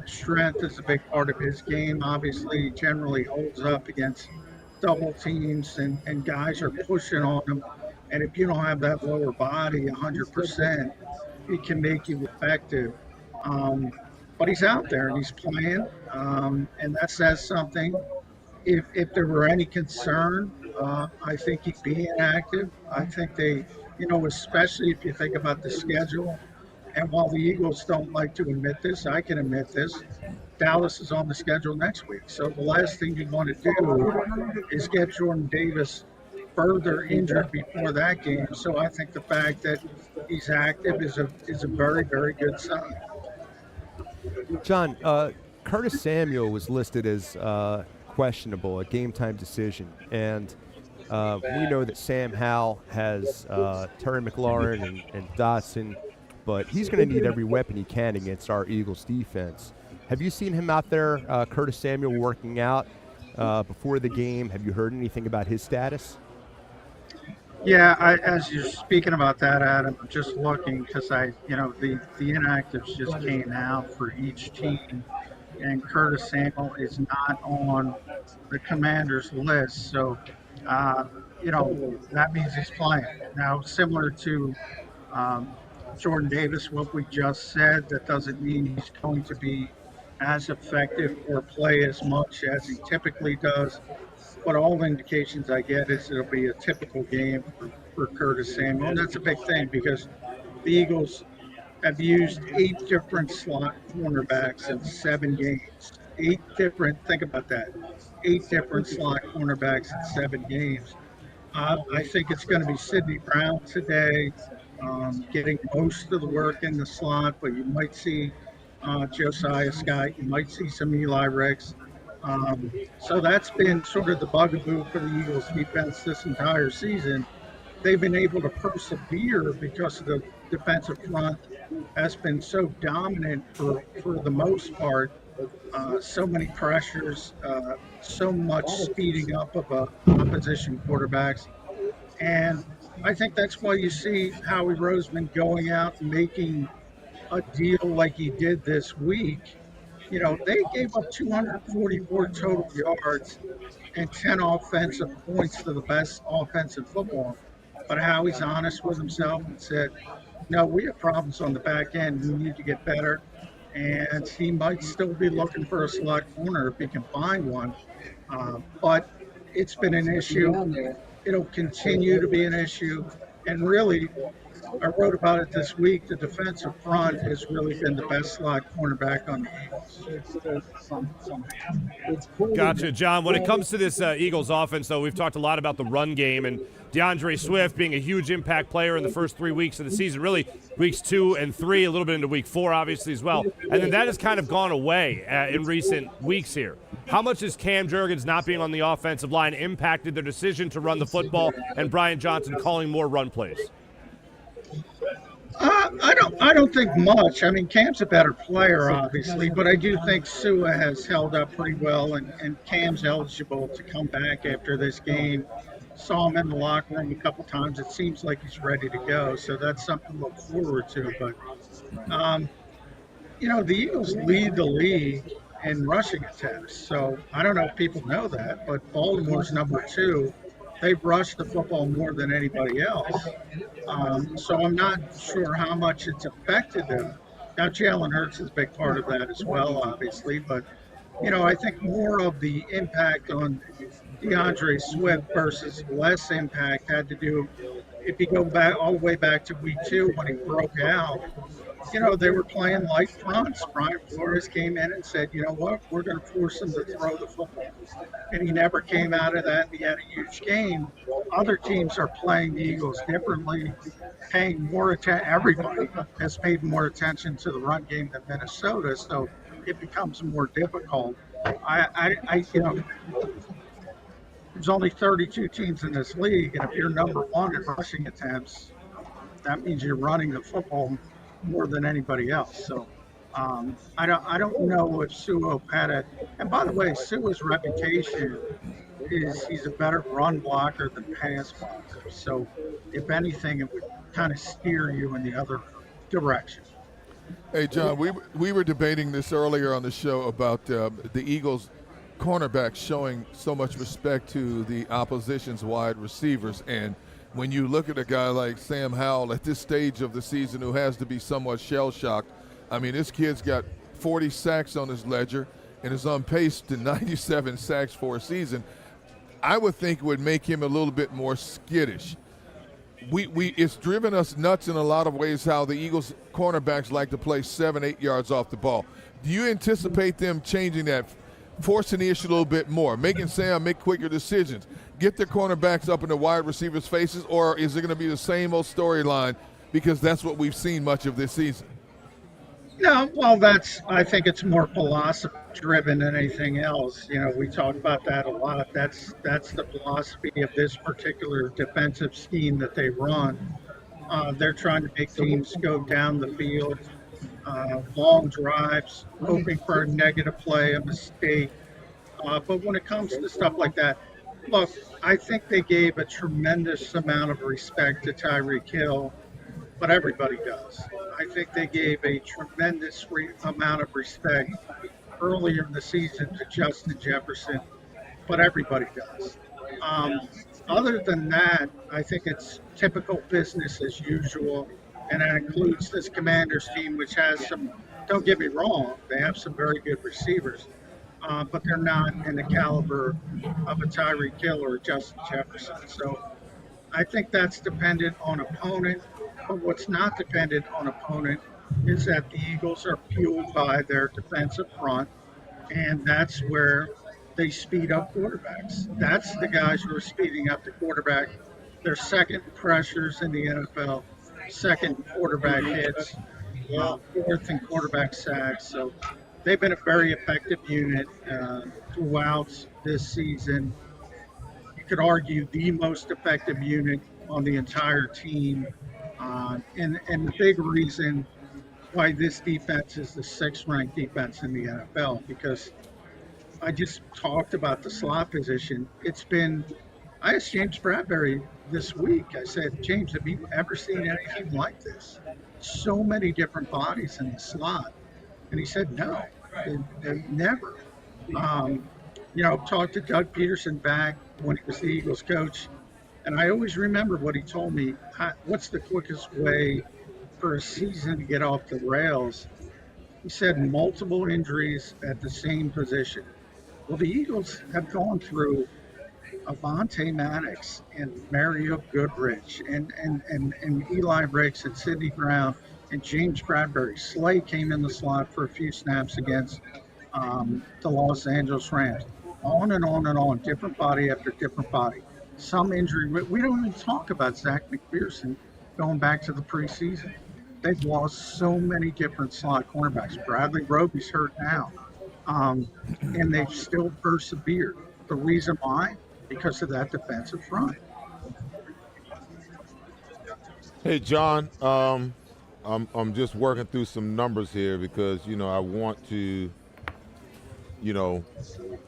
Strength is a big part of his game. Obviously, he generally holds up against double teams, and guys are pushing on him. And if you don't have that lower body 100%, it can make you effective. But he's out there and he's playing, and that says something. If there were any concern, I think he'd be inactive. I think they, especially if you think about the schedule, and while the Eagles don't like to admit this, I can admit this, Dallas is on the schedule next week. So the last thing you want to do is get Jordan Davis further injured before that game. So I think the fact that he's active is a very, very good sign. John, Curtis Samuel was listed as questionable, a game-time decision. And we know that Sam Howell has Terry McLaurin and Dotson, but he's going to need every weapon he can against our Eagles defense. Have you seen him out there, Curtis Samuel, working out before the game? Have you heard anything about his status? Yeah, as you're speaking about that, Adam, I'm just looking because the inactives just came out for each team, and Curtis Samuel is not on the Commanders list. So, that means he's playing. Now, similar to Jordan Davis, what we just said, that doesn't mean he's going to be as effective or play as much as he typically does. But all the indications I get is it'll be a typical game for Curtis Samuel. And that's a big thing because the Eagles have used 8 different slot cornerbacks in 7 games. 8 different, think about that, 8 different slot cornerbacks in 7 games. I think it's going to be Sidney Brown today, getting most of the work in the slot, but you might see Josiah Scott, you might see some Eli Ricks. So that's been sort of the bugaboo for the Eagles defense this entire season. They've been able to persevere because of the defensive front has been so dominant for the most part. So many pressures, so much speeding up of opposition quarterbacks. And I think that's why you see Howie Roseman going out and making a deal like he did this week. They gave up 244 total yards and 10 offensive points to the best offensive football. But Howie's honest with himself and said, no, we have problems on the back end. We need to get better. And he might still be looking for a slot corner if he can find one. But it's been an issue. It'll continue to be an issue. And really, I wrote about it this week. The defensive front has really been the best slot cornerback on the Eagles. Gotcha, John. When it comes to this Eagles offense, though, we've talked a lot about the run game and DeAndre Swift being a huge impact player in the first 3 weeks of the season, really weeks 2 and 3, a little bit into week 4, obviously, as well. And then that has kind of gone away in recent weeks here. How much has Cam Jurgens not being on the offensive line impacted their decision to run the football and Brian Johnson calling more run plays? I don't think much. I mean, Cam's a better player, obviously, but I do think Sua has held up pretty well, and Cam's eligible to come back after this game. Saw him in the locker room a couple times. It seems like he's ready to go, so that's something to look forward to. But, the Eagles lead the league in rushing attempts. So I don't know if people know that, but Baltimore's number 2. They've rushed the football more than anybody else. So I'm not sure how much it's affected them. Now, Jalen Hurts is a big part of that as well, obviously. But, I think more of the impact on DeAndre Swift versus less impact had to do, if you go back all the way back to week 2 when he broke out, they were playing light fronts. Brian Flores came in and said, you know what, we're going to force him to throw the football. And he never came out of that, and he had a huge game. Other teams are playing the Eagles differently, paying more attention. Everybody has paid more attention to the run game than Minnesota, so it becomes more difficult. There's only 32 teams in this league, and if you're number 1 in rushing attempts, that means you're running the football more than anybody else. So I don't know if Sua had it. And by the way, Sua's reputation is he's a better run blocker than pass blocker. So if anything, it would kind of steer you in the other direction. Hey, John, we were debating this earlier on the show about the Eagles cornerbacks showing so much respect to the opposition's wide receivers, and when you look at a guy like Sam Howell at this stage of the season who has to be somewhat shell-shocked. I mean, this kid's got 40 sacks on his ledger and is on pace to 97 sacks for a season. I would think it would make him a little bit more skittish. It's driven us nuts in a lot of ways how the Eagles cornerbacks like to play 7-8 yards off the ball. Do you anticipate them changing that, forcing the issue a little bit more, making Sam make quicker decisions, get their cornerbacks up in the wide receivers' faces, or is it going to be the same old storyline because that's what we've seen much of this season? No, well, I think it's more philosophy driven than anything else. You know, we talk about that a lot. That's the philosophy of this particular defensive scheme that they run. They're trying to make teams go down the field, long drives, hoping for a negative play, a mistake. But when it comes to stuff like that, look, I think they gave a tremendous amount of respect to Tyreek Hill, but everybody does. I think they gave a tremendous amount of respect earlier in the season to Justin Jefferson, but everybody does. Other than that, I think it's typical business as usual, and that includes this Commanders team, which has some, don't get me wrong, they have some very good receivers, but they're not in the caliber of a Tyreek Hill or a Justin Jefferson. So I think that's dependent on opponent. But what's not dependent on opponent is that the Eagles are fueled by their defensive front, and that's where they speed up quarterbacks. That's the guys who are speeding up the quarterback. They're second pressures in the NFL, second quarterback hits, fourth in quarterback sacks. So they've been a very effective unit throughout this season. You could argue the most effective unit on the entire team. And the big reason why this defense is the 6th ranked defense in the NFL, because I just talked about the slot position. I asked James Bradbury this week, I said, James, have you ever seen anything like this? So many different bodies in the slot. And he said, no, never. Talked to Doug Peterson back when he was the Eagles coach. And I always remember what he told me, what's the quickest way for a season to get off the rails? He said multiple injuries at the same position. Well, the Eagles have gone through Avonte Maddox and Mario Goodrich and Eli Ricks and Sidney Brown and James Bradbury. Slay came in the slot for a few snaps against the Los Angeles Rams. On and on and on, different body after different body. Some injury. We don't even talk about Zach McPherson going back to the preseason. They've lost so many different slot cornerbacks. Bradley Roby's hurt now. And they've still persevered. The reason why? Because of that defensive front. Hey, John, I'm just working through some numbers here because, I want to,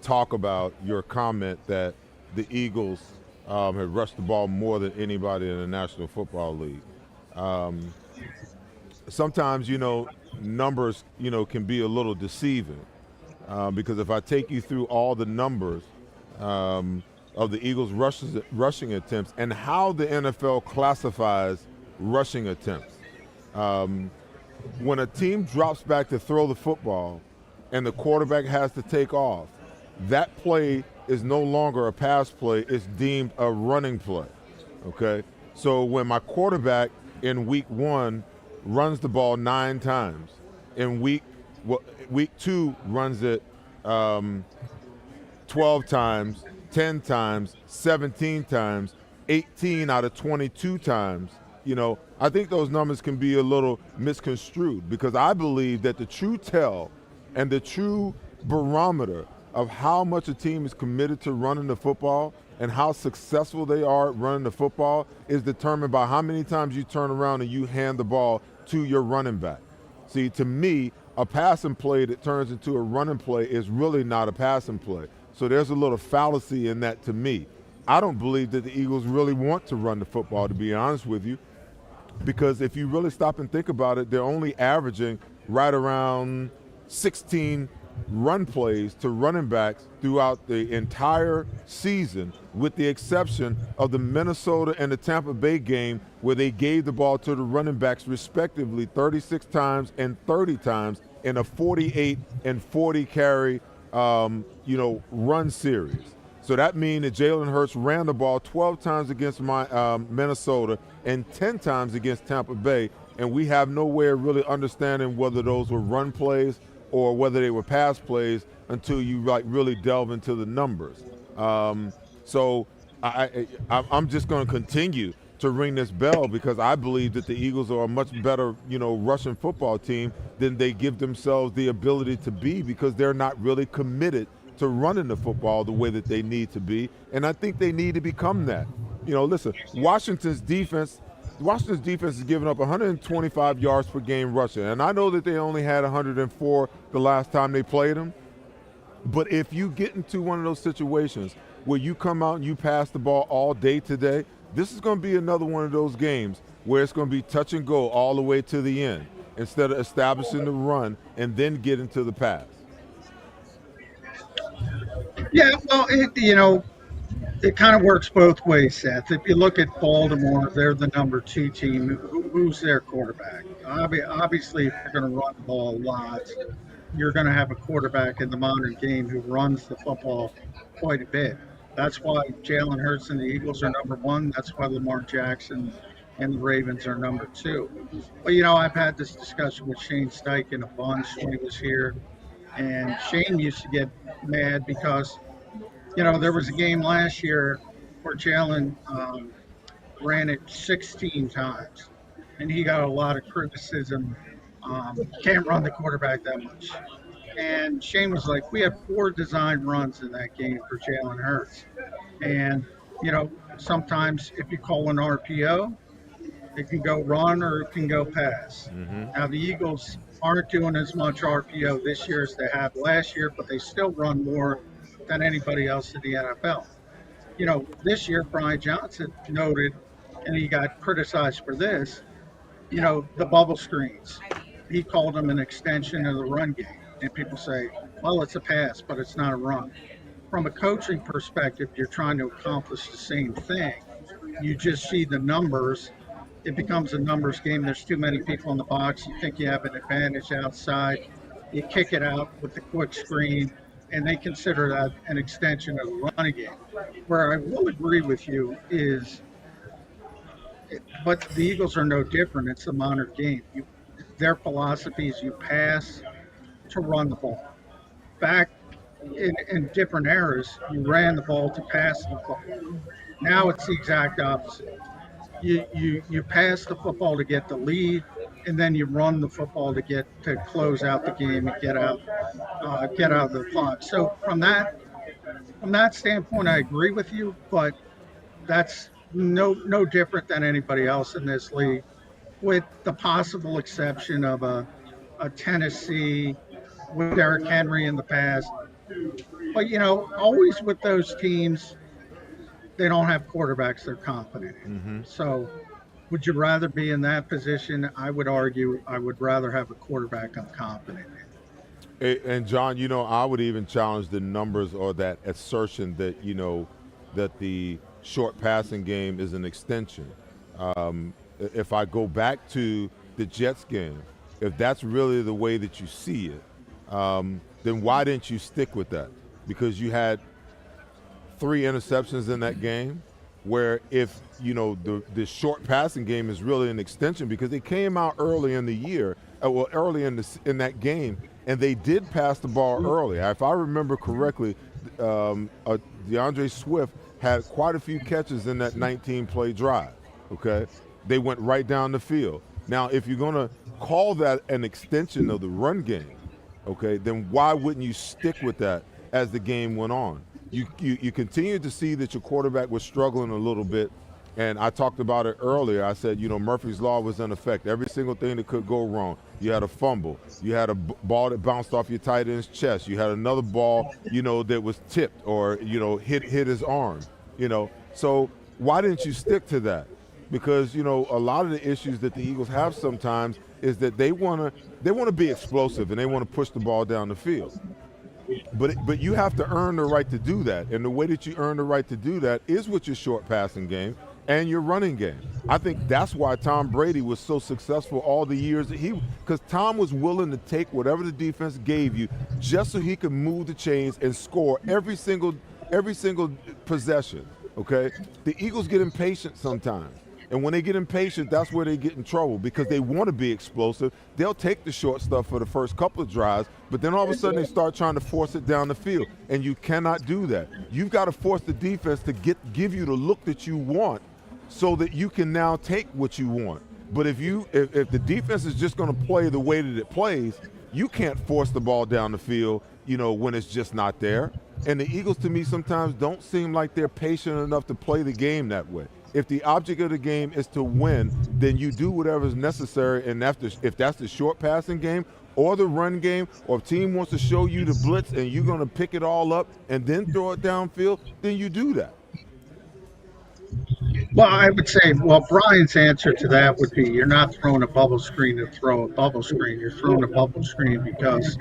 talk about your comment that the Eagles have rushed the ball more than anybody in the National Football League. Sometimes, numbers, can be a little deceiving because if I take you through all the numbers of the Eagles' rushing attempts and how the NFL classifies rushing attempts, when a team drops back to throw the football and the quarterback has to take off, that play is no longer a pass play, it's deemed a running play, okay? So when my quarterback in week 1 runs the ball 9 times, in week 2 runs it 12 times, 10 times, 17 times, 18 out of 22 times, I think those numbers can be a little misconstrued because I believe that the true tell and the true barometer of how much a team is committed to running the football and how successful they are at running the football is determined by how many times you turn around and you hand the ball to your running back. See, to me, a passing play that turns into a running play is really not a passing play. So there's a little fallacy in that to me. I don't believe that the Eagles really want to run the football, to be honest with you, because if you really stop and think about it, they're only averaging right around 16 run plays to running backs throughout the entire season, with the exception of the Minnesota and the Tampa Bay game, where they gave the ball to the running backs respectively 36 times and 30 times in a 48 and 40 carry run series. So that means that Jalen Hurts ran the ball 12 times against Minnesota and 10 times against Tampa Bay, and we have no way of really understanding whether those were run plays or whether they were pass plays until you really delve into the numbers. So I'm just going to continue to ring this bell, because I believe that the Eagles are a much better, rushing football team than they give themselves the ability to be, because they're not really committed to running the football the way that they need to be, and I think they need to become that. Listen, Washington's defense is giving up 125 yards per game rushing, and I know that they only had 104 the last time they played them, but if you get into one of those situations where you come out and you pass the ball all day today, this is going to be another one of those games where it's going to be touch and go all the way to the end, instead of establishing the run and then get into the pass. Yeah, well, it kind of works both ways, Seth. If you look at Baltimore, they're the number 2 team. Who's their quarterback? Obviously, if you're going to run the ball a lot, you're going to have a quarterback in the modern game who runs the football quite a bit. That's why Jalen Hurts and the Eagles are number 1. That's why Lamar Jackson and the Ravens are number 2. But, I've had this discussion with Shane Steichen a bunch when he was here. And Shane used to get mad because, there was a game last year where Jalen ran it 16 times. And he got a lot of criticism. Can't run the quarterback that much. And Shane was like, we have 4 design runs in that game for Jalen Hurts. And, sometimes if you call an RPO, it can go run or it can go pass. Mm-hmm. Now, the Eagles aren't doing as much RPO this year as they have last year, but they still run more than anybody else in the NFL. This year, Brian Johnson noted, and he got criticized for this, the bubble screens. He called them an extension of the run game. And people say, well, it's a pass, but it's not a run. From a coaching perspective, you're trying to accomplish the same thing. You just see the numbers. It becomes a numbers game. There's too many people in the box. You think you have an advantage outside. You kick it out with the quick screen, and they consider that an extension of the running game. Where I will agree with you is, but the Eagles are no different. It's the modern game. Their philosophy is you pass to run the ball. Back in different eras, you ran the ball to pass the football. Now it's the exact opposite. You pass the football to get the lead, and then you run the football to close out the game and get out of the clock. So from that standpoint, I agree with you, but that's no different than anybody else in this league, with the possible exception of a Tennessee with Derrick Henry in the past. But, always with those teams, they don't have quarterbacks they're confident in. Mm-hmm. So would you rather be in that position? I would argue I would rather have a quarterback I'm confident in. And, John, I would even challenge the numbers or that assertion that, that the short passing game is an extension. If I go back to the Jets game, if that's really the way that you see it, then why didn't you stick with that? Because you had 3 interceptions in that game, where if, the short passing game is really an extension, because they came out early in the year, early in that game, and they did pass the ball early. If I remember correctly, DeAndre Swift had quite a few catches in that 19-play drive, okay? They went right down the field. Now, if you're going to call that an extension of the run game, okay, then why wouldn't you stick with that as the game went on? You continue to see that your quarterback was struggling a little bit, and I talked about it earlier. I said, Murphy's Law was in effect. Every single thing that could go wrong. You had a fumble. You had a ball that bounced off your tight end's chest. You had another ball, that was tipped or, hit his arm, So why didn't you stick to that? Because, a lot of the issues that the Eagles have sometimes is that they want to be explosive and they want to push the ball down the field. But you have to earn the right to do that. And the way that you earn the right to do that is with your short passing game and your running game. I think that's why Tom Brady was so successful all the years that because Tom was willing to take whatever the defense gave you just so he could move the chains and score every single possession, okay? The Eagles get impatient sometimes. And when they get impatient, that's where they get in trouble because they want to be explosive. They'll take the short stuff for the first couple of drives, but then all of a sudden they start trying to force it down the field, and you cannot do that. You've got to force the defense to give you the look that you want so that you can now take what you want. But if the defense is just going to play the way that it plays, you can't force the ball down the field, when it's just not there. And the Eagles, to me, sometimes don't seem like they're patient enough to play the game that way. If the object of the game is to win, then you do whatever is necessary, and if that's the short passing game or the run game, or if team wants to show you the blitz and you're going to pick it all up and then throw it downfield, then you do that. Well, I would say, Brian's answer to that would be you're not throwing a bubble screen to throw a bubble screen. You're throwing a bubble screen because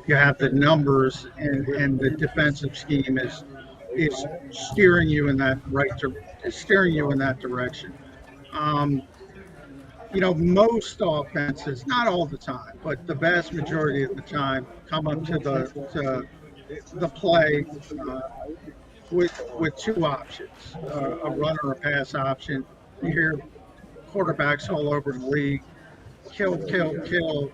you have the numbers and the defensive scheme is steering you in that direction. Most offenses, not all the time, but the vast majority of the time, come up to the play with two options, a run or a pass option. You hear quarterbacks all over the league, kill.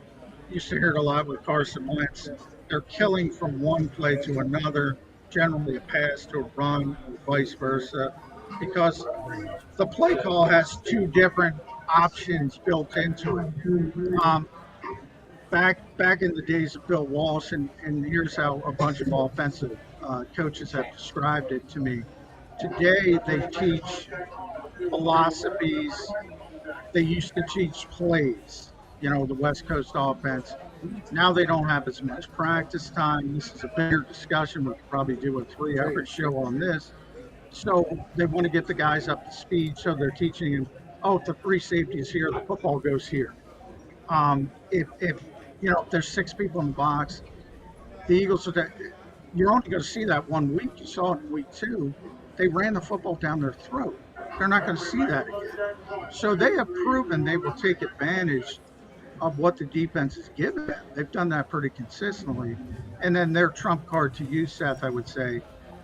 Used to hear it a lot with Carson Wentz. They're killing from one play to another, generally a pass to a run, or vice versa, because the play call has two different options built into it. Back in the days of Bill Walsh, and here's how a bunch of offensive coaches have described it to me. Today they teach philosophies. They used to teach plays, the West Coast offense. Now they don't have as much practice time. This is a bigger discussion. We could probably do a 3-hour show on this. So they want to get the guys up to speed. So they're teaching them, if the free safety is here, the football goes here. If there's 6 people in the box, the Eagles you're only going to see that 1 week. You saw it in week 2. They ran the football down their throat. They're not going to see that again. So they have proven they will take advantage of what the defense is giving them. They've done that pretty consistently. And then their trump card to you, Seth, I would say,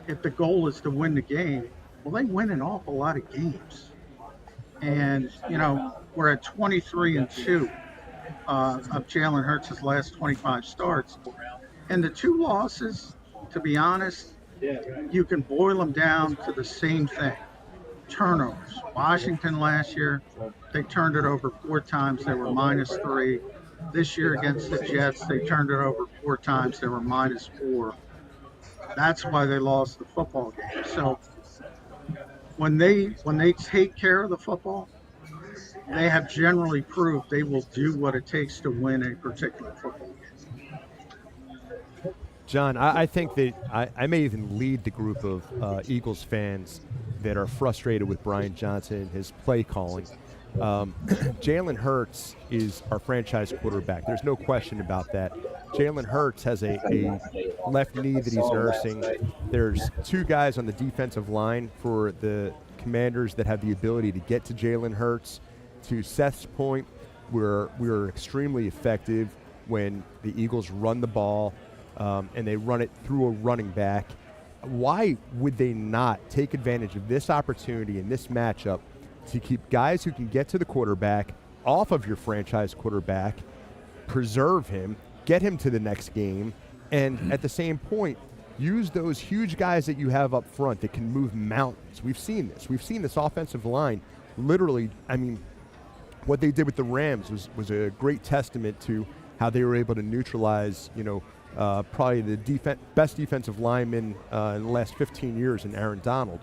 if the goal is to win the game, they win an awful lot of games. And, we're at 23-2 of Jalen Hurts' last 25 starts. And the 2 losses, to be honest, you can boil them down to the same thing. Turnovers. Washington last year, they turned it over 4 times. They were -3. This year against the Jets, they turned it over 4 times. They were -4. That's why they lost the football game. So when they take care of the football, they have generally proved they will do what it takes to win a particular football game. John, I think that I may even lead the group of Eagles fans that are frustrated with Brian Johnson and his play calling. Jalen Hurts is our franchise quarterback. There's no question about that. Jalen Hurts has a left knee that he's nursing. There's 2 guys on the defensive line for the Commanders that have the ability to get to Jalen Hurts. To Seth's point, we're extremely effective when the Eagles run the ball and they run it through a running back. Why would they not take advantage of this opportunity in this matchup to keep guys who can get to the quarterback off of your franchise quarterback, preserve him, get him to the next game, and at the same point, use those huge guys that you have up front that can move mountains. We've seen this. We've seen this offensive line literally, what they did with the Rams was a great testament to how they were able to neutralize, probably the best defensive lineman in the last 15 years in Aaron Donald.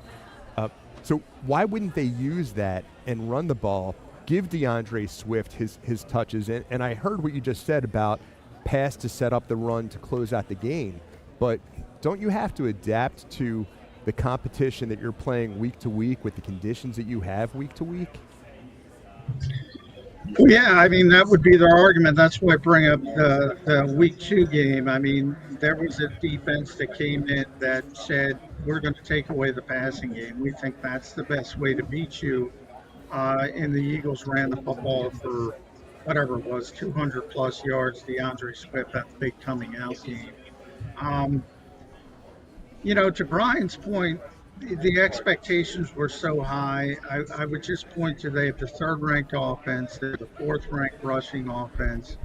So why wouldn't they use that and run the ball, give DeAndre Swift his touches? And I heard what you just said about pass to set up the run to close out the game. But don't you have to adapt to the competition that you're playing week to week with the conditions that you have week to week? Well, yeah, I mean, that would be their argument. That's why I bring up the week 2 game. I mean, there was a defense that came in that said, we're going to take away the passing game. We think that's the best way to beat you. And the Eagles ran the football for whatever it was, 200 plus yards. DeAndre Swift, that big coming out game. To Brian's point, the expectations were so high. I would just point to they have the 3rd ranked offense, they have the 4th ranked rushing offense,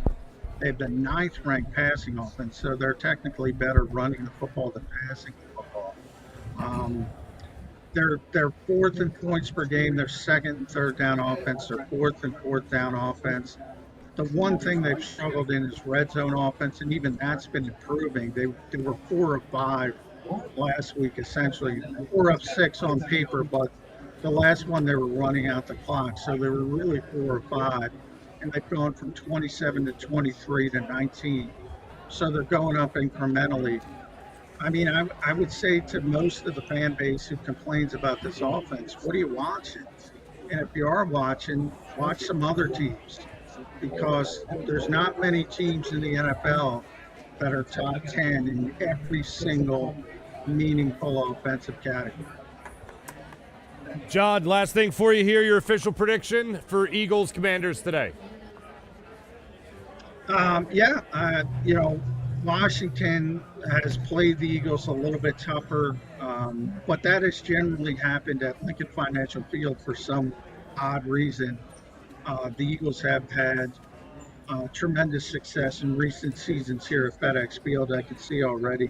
they have the 9th ranked passing offense. So they're technically better running the football than passing the football. They're 4th in points per game. They're 2nd and 3rd down offense. They're 4th and 4th down offense. The one thing they've struggled in is red zone offense, and even that's been improving. They were 4 of 5 last week, essentially 4 of 6 on paper, but the last one they were running out the clock, so they were really 4 of 5, and they've gone from 27 to 23 to 19, so they're going up incrementally. I mean, I would say to most of the fan base who complains about this offense, what are you watching? And if you are watching, watch some other teams, because there's not many teams in the NFL that are top 10 in every single meaningful offensive category. John, last thing for you here, your official prediction for Eagles Commanders today. Washington has played the Eagles a little bit tougher, but that has generally happened at Lincoln Financial Field for some odd reason. The Eagles have had tremendous success in recent seasons here at FedEx Field. I can see already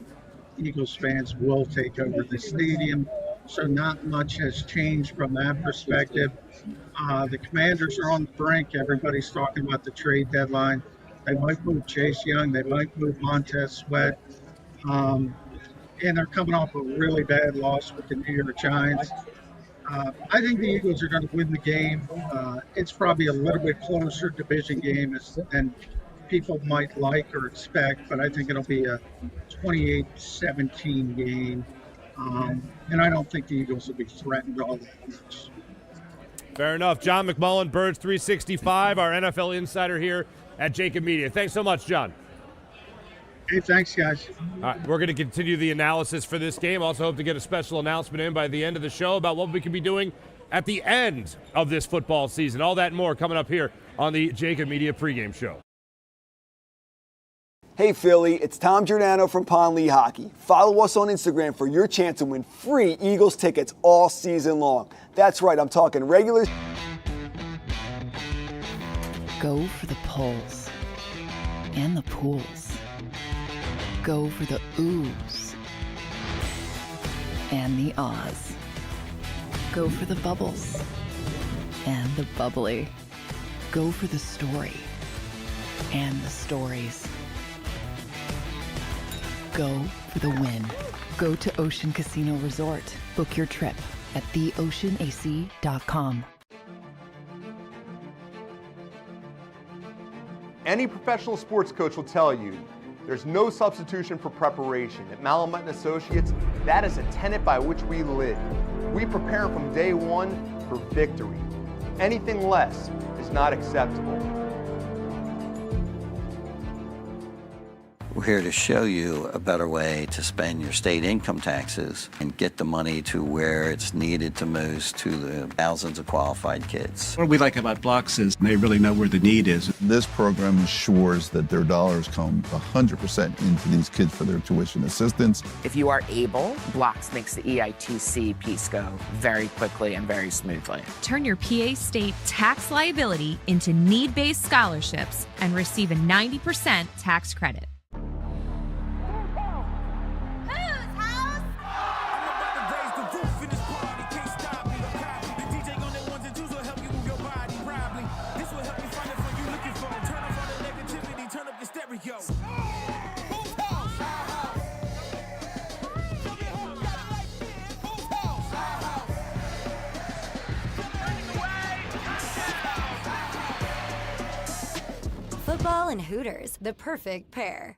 Eagles fans will take over the stadium, so not much has changed from that perspective. The Commanders are on the brink. Everybody's talking about the trade deadline. They might move Chase Young. They might move Montez Sweat. And they're coming off a really bad loss with the New York Giants. I think the Eagles are going to win the game. It's probably a little bit closer division game than people might like or expect, but I think it'll be a 28-17 game. And I don't think the Eagles will be threatened all that much. Fair enough. John McMullen, Birds 365, our NFL insider here at JAKIB Media. Thanks so much, John. Hey, thanks, guys. All right, we're going to continue the analysis for this game. Also hope to get a special announcement in by the end of the show about what we can be doing at the end of this football season. All that and more coming up here on the JAKIB Media pregame show. Hey Philly, it's Tom Giordano from Pond Lee Hockey. Follow us on Instagram for your chance to win free Eagles tickets all season long. That's right, I'm talking regular. Go for the pulls and the pools. Go for the oohs and the ahs. Go for the bubbles and the bubbly. Go for the story and the stories. Go for the win. Go to Ocean Casino Resort. Book your trip at theoceanac.com. Any professional sports coach will tell you there's no substitution for preparation. At Malamut Associates, that is a tenet by which we live. We prepare from day one for victory. Anything less is not acceptable. We're here to show you a better way to spend your state income taxes and get the money to where it's needed to most to the thousands of qualified kids. What we like about Blocks is they really know where the need is. This program ensures that their dollars come 100% into these kids for their tuition assistance. If you are able, Blocks makes the EITC piece go very quickly and very smoothly. Turn your PA State tax liability into need-based scholarships and receive a 90% tax credit. Football and Hooters, the perfect pair.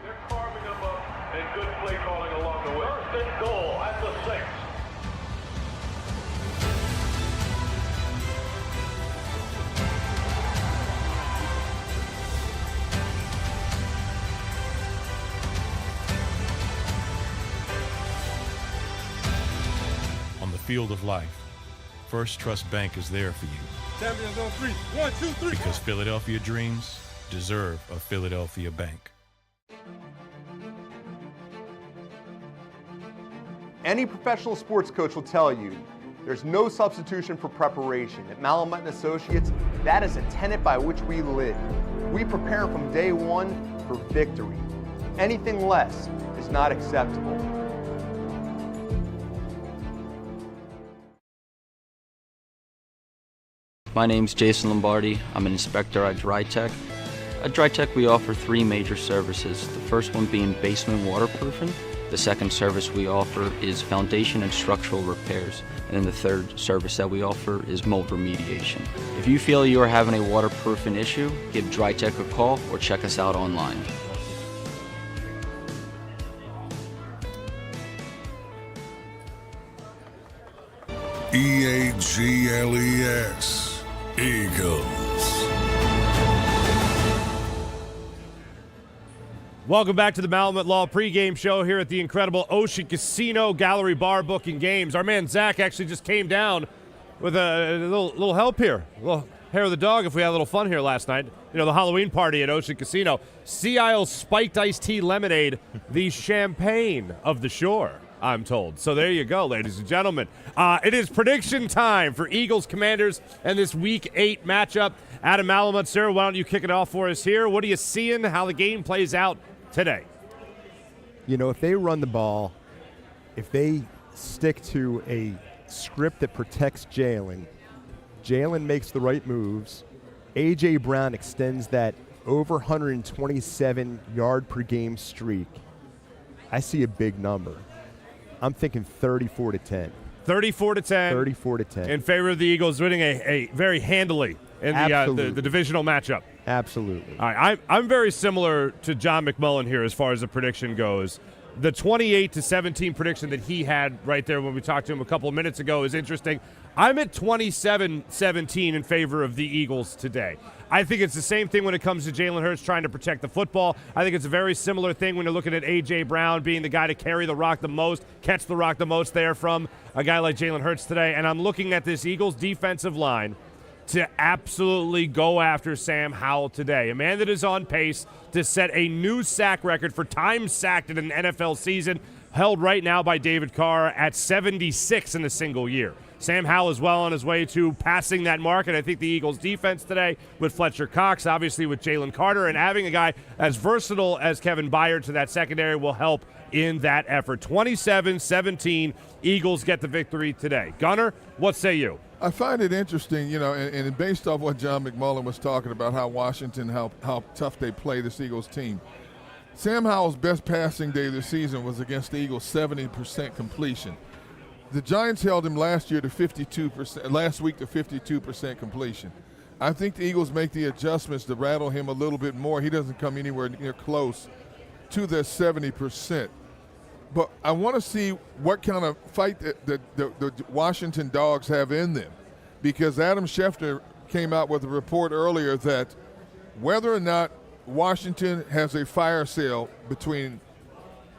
They're carving them up and good play calling along the way. First and goal at the 6. field of life, First Trust Bank is there for you. Champions on 3. 1, 2, 3. Because Philadelphia dreams deserve a Philadelphia bank. Any professional sports coach will tell you there's no substitution for preparation. At Malamut & Associates, that is a tenet by which we live. We prepare from day one for victory. Anything less is not acceptable. My name's Jason Lombardi. I'm an inspector at DryTech. At DryTech, we offer 3 major services. The first one being basement waterproofing. The second service we offer is foundation and structural repairs. And then the third service that we offer is mold remediation. If you feel you are having a waterproofing issue, give DryTech a call or check us out online. EAGLES, Eagles. Welcome back to the Malamut Law pregame show here at the incredible Ocean Casino Gallery Bar Booking Games. Our man Zach actually just came down with a little help here, a little hair of the dog if we had a little fun here last night. You know, the Halloween party at Ocean Casino. Sea Isle Spiked Iced Tea Lemonade, the champagne of the shore, I'm told. So there you go, ladies and gentlemen. It is prediction time for Eagles Commanders and this Week 8 matchup. Adam Malamut, sir, why don't you kick it off for us here? What are you seeing, how the game plays out today? You know, if they run the ball, if they stick to a script that protects Jalen makes the right moves, A.J. Brown extends that over 127 yard per game streak, I see a big number. I'm thinking 34-10. 34-10. 34-10. In favor of the Eagles winning a very handily in the divisional matchup. Absolutely. All right, I'm very similar to John McMullen here as far as the prediction goes. The 28-17 prediction that he had right there when we talked to him a couple of minutes ago is interesting. I'm at 27-17 in favor of the Eagles today. I think it's the same thing when it comes to Jalen Hurts trying to protect the football. I think it's a very similar thing when you're looking at A.J. Brown being the guy to carry the rock the most, catch the rock the most there from a guy like Jalen Hurts today. And I'm looking at this Eagles defensive line to absolutely go after Sam Howell today, a man that is on pace to set a new sack record for time sacked in an NFL season, held right now by David Carr at 76 in a single year. Sam Howell is well on his way to passing that mark, and I think the Eagles' defense today with Fletcher Cox, obviously with Jalen Carter, and having a guy as versatile as Kevin Byard to that secondary will help in that effort. 27-17, Eagles get the victory today. Gunner, what say you? I find it interesting, you know, and based off what John McMullen was talking about, how Washington, how tough they play this Eagles team. Sam Howell's best passing day of the season was against the Eagles, 70% completion. The Giants held him last week to 52% completion. I think the Eagles make the adjustments to rattle him a little bit more. He doesn't come anywhere near close to the 70%. But I want to see what kind of fight the Washington Dogs have in them, because Adam Schefter came out with a report earlier that whether or not Washington has a fire sale between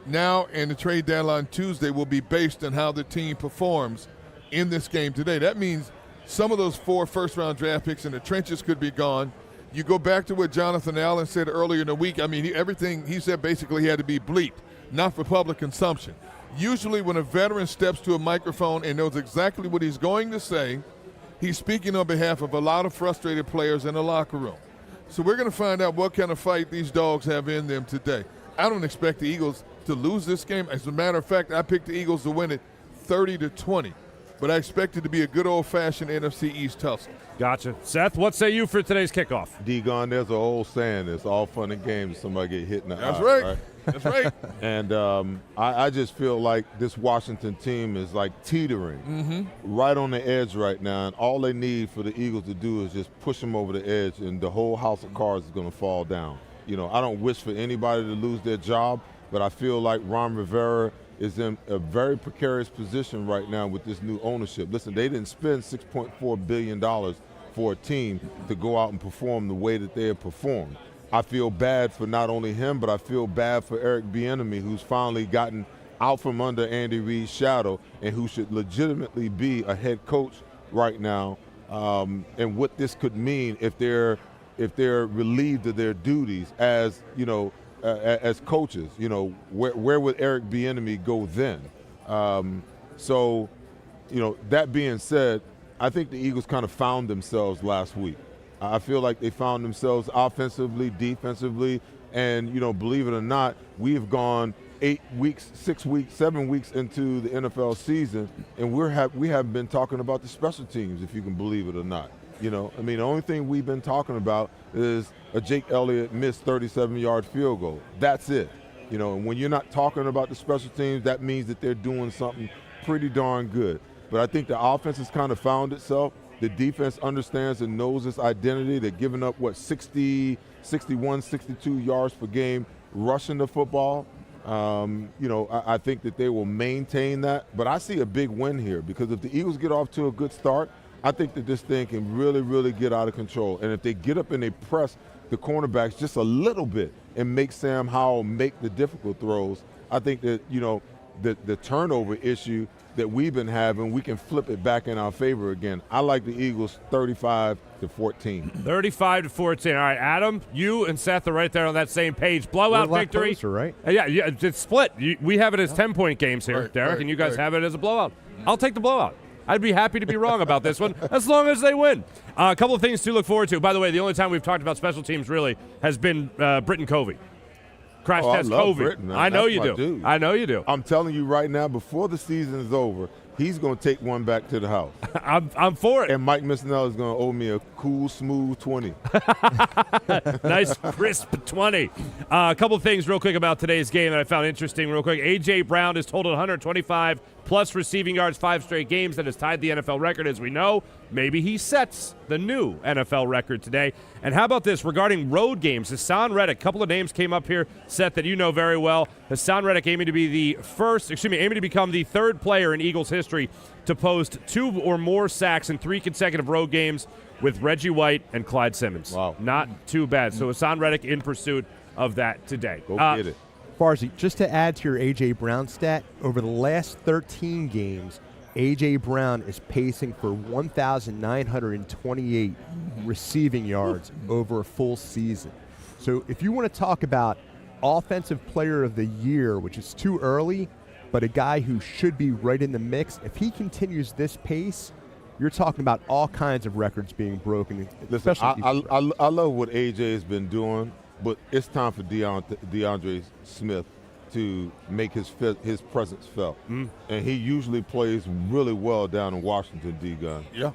now and the trade deadline Tuesday will be based on how the team performs in this game today. That means some of those 4 first-round draft picks in the trenches could be gone. You go back to what Jonathan Allen said earlier in the week. I mean, everything he said basically had to be bleeped, not for public consumption. Usually when a veteran steps to a microphone and knows exactly what he's going to say, he's speaking on behalf of a lot of frustrated players in the locker room. So we're going to find out what kind of fight these Dogs have in them today. I don't expect the Eagles to lose this game. As a matter of fact, I picked the Eagles to win it 30-20. But I expect it to be a good old-fashioned NFC East tussle. Gotcha. Seth, what say you for today's kickoff? D-Gon, there's an old saying, it's all fun and games if somebody get hit in the eye. That's right. That's right. And I just feel like this Washington team is like teetering right on the edge right now, and all they need for the Eagles to do is just push them over the edge, and the whole house of cards is going to fall down. You know, I don't wish for anybody to lose their job, but I feel like Ron Rivera is in a very precarious position right now with this new ownership. Listen, they didn't spend $6.4 billion for a team to go out and perform the way that they have performed. I feel bad for not only him, but I feel bad for Eric Bieniemy, who's finally gotten out from under Andy Reid's shadow and who should legitimately be a head coach right now, and what this could mean if they're relieved of their duties as as coaches. Where would Eric Bieniemy go then? So that being said, I think the Eagles kind of found themselves last week. I feel like they found themselves offensively, defensively, and believe it or not, we have gone 8 weeks, 6 weeks, 7 weeks into the NFL season, and we have been talking about the special teams, if you can believe it or not. The only thing we've been talking about is a Jake Elliott missed 37-yard field goal. That's it. And when you're not talking about the special teams, that means that they're doing something pretty darn good. But I think the offense has kind of found itself. The defense understands and knows its identity. They're giving up, 61, 62 yards per game rushing the football. I think that they will maintain that. But I see a big win here because if the Eagles get off to a good start, I think that this thing can really, really get out of control. And if they get up and they press the cornerbacks just a little bit and make Sam Howell make the difficult throws, I think that, the turnover issue that we've been having, we can flip it back in our favor again. I like the Eagles 35-14. 35-14. All right, Adam, you and Seth are right there on that same page. Blowout victory. Closer, right? Yeah, it's split. We have it as 10-point games here, Derek, and you guys have it as a blowout. I'll take the blowout. I'd be happy to be wrong about this one as long as they win. A couple of things to look forward to. By the way, the only time we've talked about special teams really has been Britton Covey. Crash test Covey. Britton, I know you do. Dude. I know you do. I'm telling you right now, before the season is over, he's going to take one back to the house. I'm for it. And Mike Missinelli is going to owe me a cool, smooth 20. Nice, crisp 20. A couple of things real quick about today's game that I found interesting real quick. A.J. Brown has totaled 125-plus receiving yards 5 straight games. That has tied the NFL record, as we know. Maybe he sets the new NFL record today. And how about this regarding road games? Hassan Reddick, a couple of names came up here, Seth, that you know very well. Hassan Reddick aiming to become the third player in Eagles history to post 2 or more sacks in 3 consecutive road games with Reggie White and Clyde Simmons. Wow. Not too bad. So Hassan Reddick in pursuit of that today. Go get it. Farzy, just to add to your A.J. Brown stat, over the last 13 games, A.J. Brown is pacing for 1,928 receiving yards over a full season. So if you want to talk about Offensive Player of the Year, which is too early, but a guy who should be right in the mix, if he continues this pace, you're talking about all kinds of records being broken. Listen, I love what A.J. has been doing, but it's time for DeAndre Smith to make his presence felt. And he usually plays really well down in Washington, D-Gun. Yeah.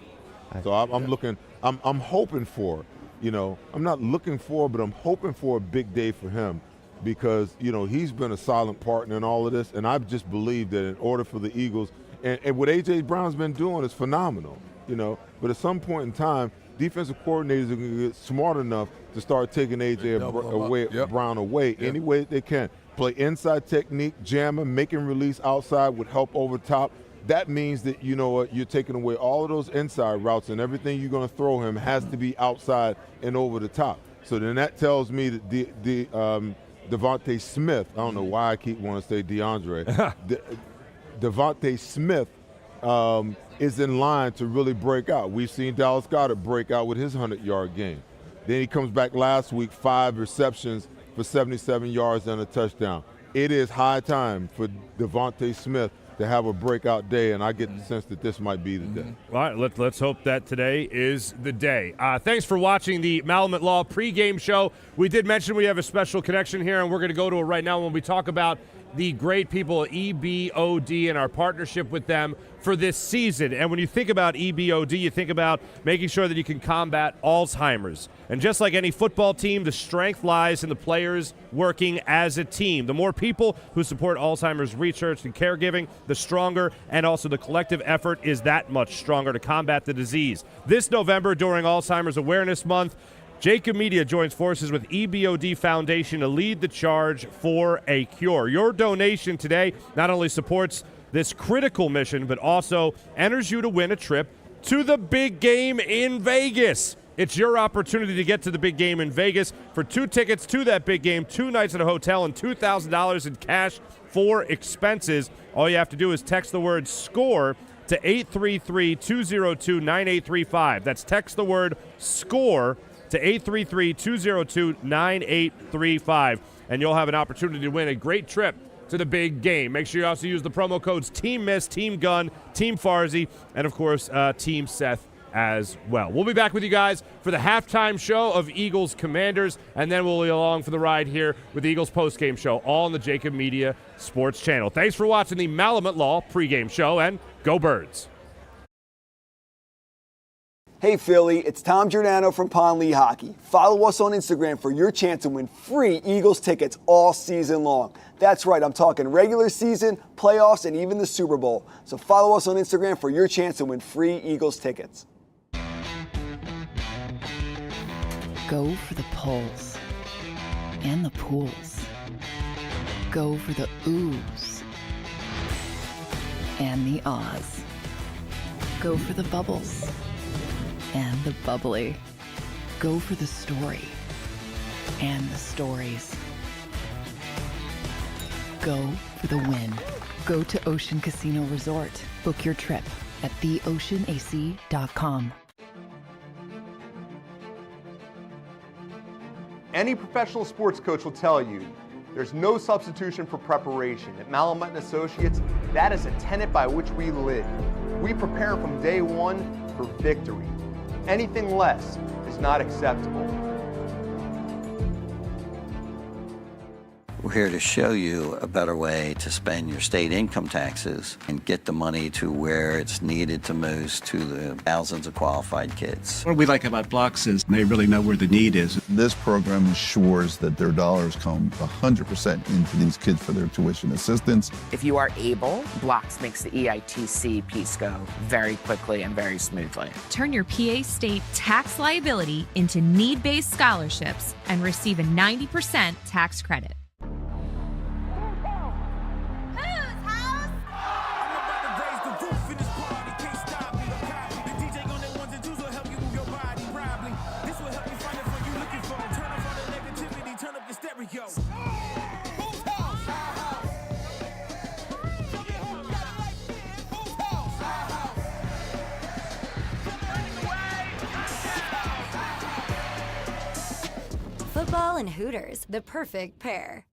So I'm hoping for, I'm not looking for, but I'm hoping for a big day for him because, he's been a silent partner in all of this, and I just believe that in order for the Eagles, and what A.J. Brown's been doing is phenomenal, but at some point in time, defensive coordinators are going to get smart enough to start taking A.J. Brown away any way they can. Play inside technique, jam him, make him release outside with help over top. That means that, you're taking away all of those inside routes, and everything you're going to throw him has to be outside and over the top. So then that tells me that Devontae Smith, I don't know why I keep wanting to say DeAndre, Devontae Smith is in line to really break out. We've seen Dallas Goedert break out with his 100-yard game. Then he comes back last week, 5 receptions for 77 yards and a touchdown. It is high time for Devontae Smith to have a breakout day, and I get the sense that this might be the day. All right, let's hope that today is the day. Thanks for watching the Malamut Law pregame show. We did mention we have a special connection here, and we're going to go to it right now when we talk about the great people at EBOD and our partnership with them for this season. And when you think about EBOD, you think about making sure that you can combat Alzheimer's. And just like any football team, the strength lies in the players working as a team. The more people who support Alzheimer's research and caregiving, the stronger, and also the collective effort is that much stronger to combat the disease. This November, during Alzheimer's Awareness Month, JAKIB Media joins forces with EBOD Foundation to lead the charge for a cure. Your donation today not only supports this critical mission, but also enters you to win a trip to the big game in Vegas. It's your opportunity to get to the big game in Vegas. For 2 tickets to that big game, 2 nights at a hotel, and $2,000 in cash for expenses, all you have to do is text the word SCORE to 833-202-9835. That's text the word SCORE to 833-202-9835, and you'll have an opportunity to win a great trip to the big game. Make sure you also use the promo codes Team Miss, Team Gun, Team Farzy, and of course, Team Seth as well. We'll be back with you guys for the halftime show of Eagles Commanders, and then we'll be along for the ride here with the Eagles postgame show, all on the JAKIB Media Sports channel. Thanks for watching the Malamut Law pregame show, and go Birds. Hey Philly, it's Tom Giordano from Pond Lee Hockey. Follow us on Instagram for your chance to win free Eagles tickets all season long. That's right, I'm talking regular season, playoffs, and even the Super Bowl. So follow us on Instagram for your chance to win free Eagles tickets. Go for the polls and the pools. Go for the oohs and the ahs. Go for the bubbles and the bubbly. Go for the story and the stories. Go for the win. Go to Ocean Casino Resort. Book your trip at theoceanac.com. Any professional sports coach will tell you there's no substitution for preparation. At Malamut & Associates, that is a tenet by which we live. We prepare from day one for victory. Anything less is not acceptable. We're here to show you a better way to spend your state income taxes and get the money to where it's needed to most to the thousands of qualified kids. What we like about Blocks is they really know where the need is. This program ensures that their dollars come 100% into these kids for their tuition assistance. If you are able, Blocks makes the EITC piece go very quickly and very smoothly. Turn your PA State tax liability into need-based scholarships and receive a 90% tax credit. Football and Hooters, the perfect pair.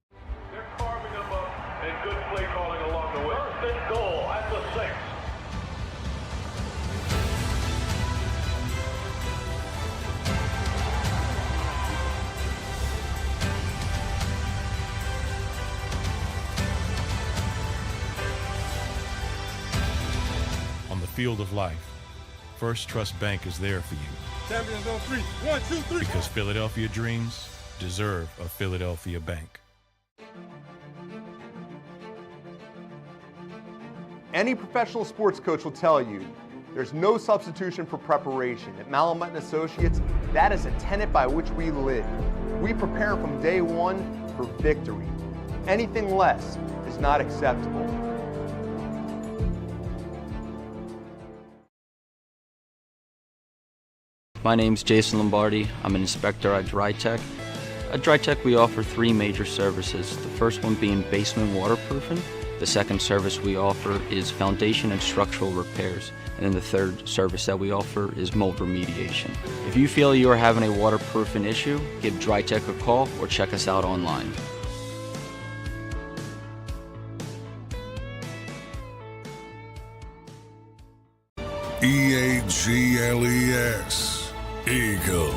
They're carving them up and good play calling along the way. First and goal at the 6. On the field of life, First Trust Bank is there for you. Champions on 3. 1, 2, 3. Because Philadelphia dreams deserve a Philadelphia bank. Any professional sports coach will tell you there's no substitution for preparation. At Malamut & Associates, that is a tenet by which we live. We prepare from day one for victory. Anything less is not acceptable. My name's Jason Lombardi. I'm an inspector at DryTech. At DryTech, we offer 3 major services. The first one being basement waterproofing. The second service we offer is foundation and structural repairs. And then the third service that we offer is mold remediation. If you feel you are having a waterproofing issue, give DryTech a call or check us out online. EAGLES, Eagle.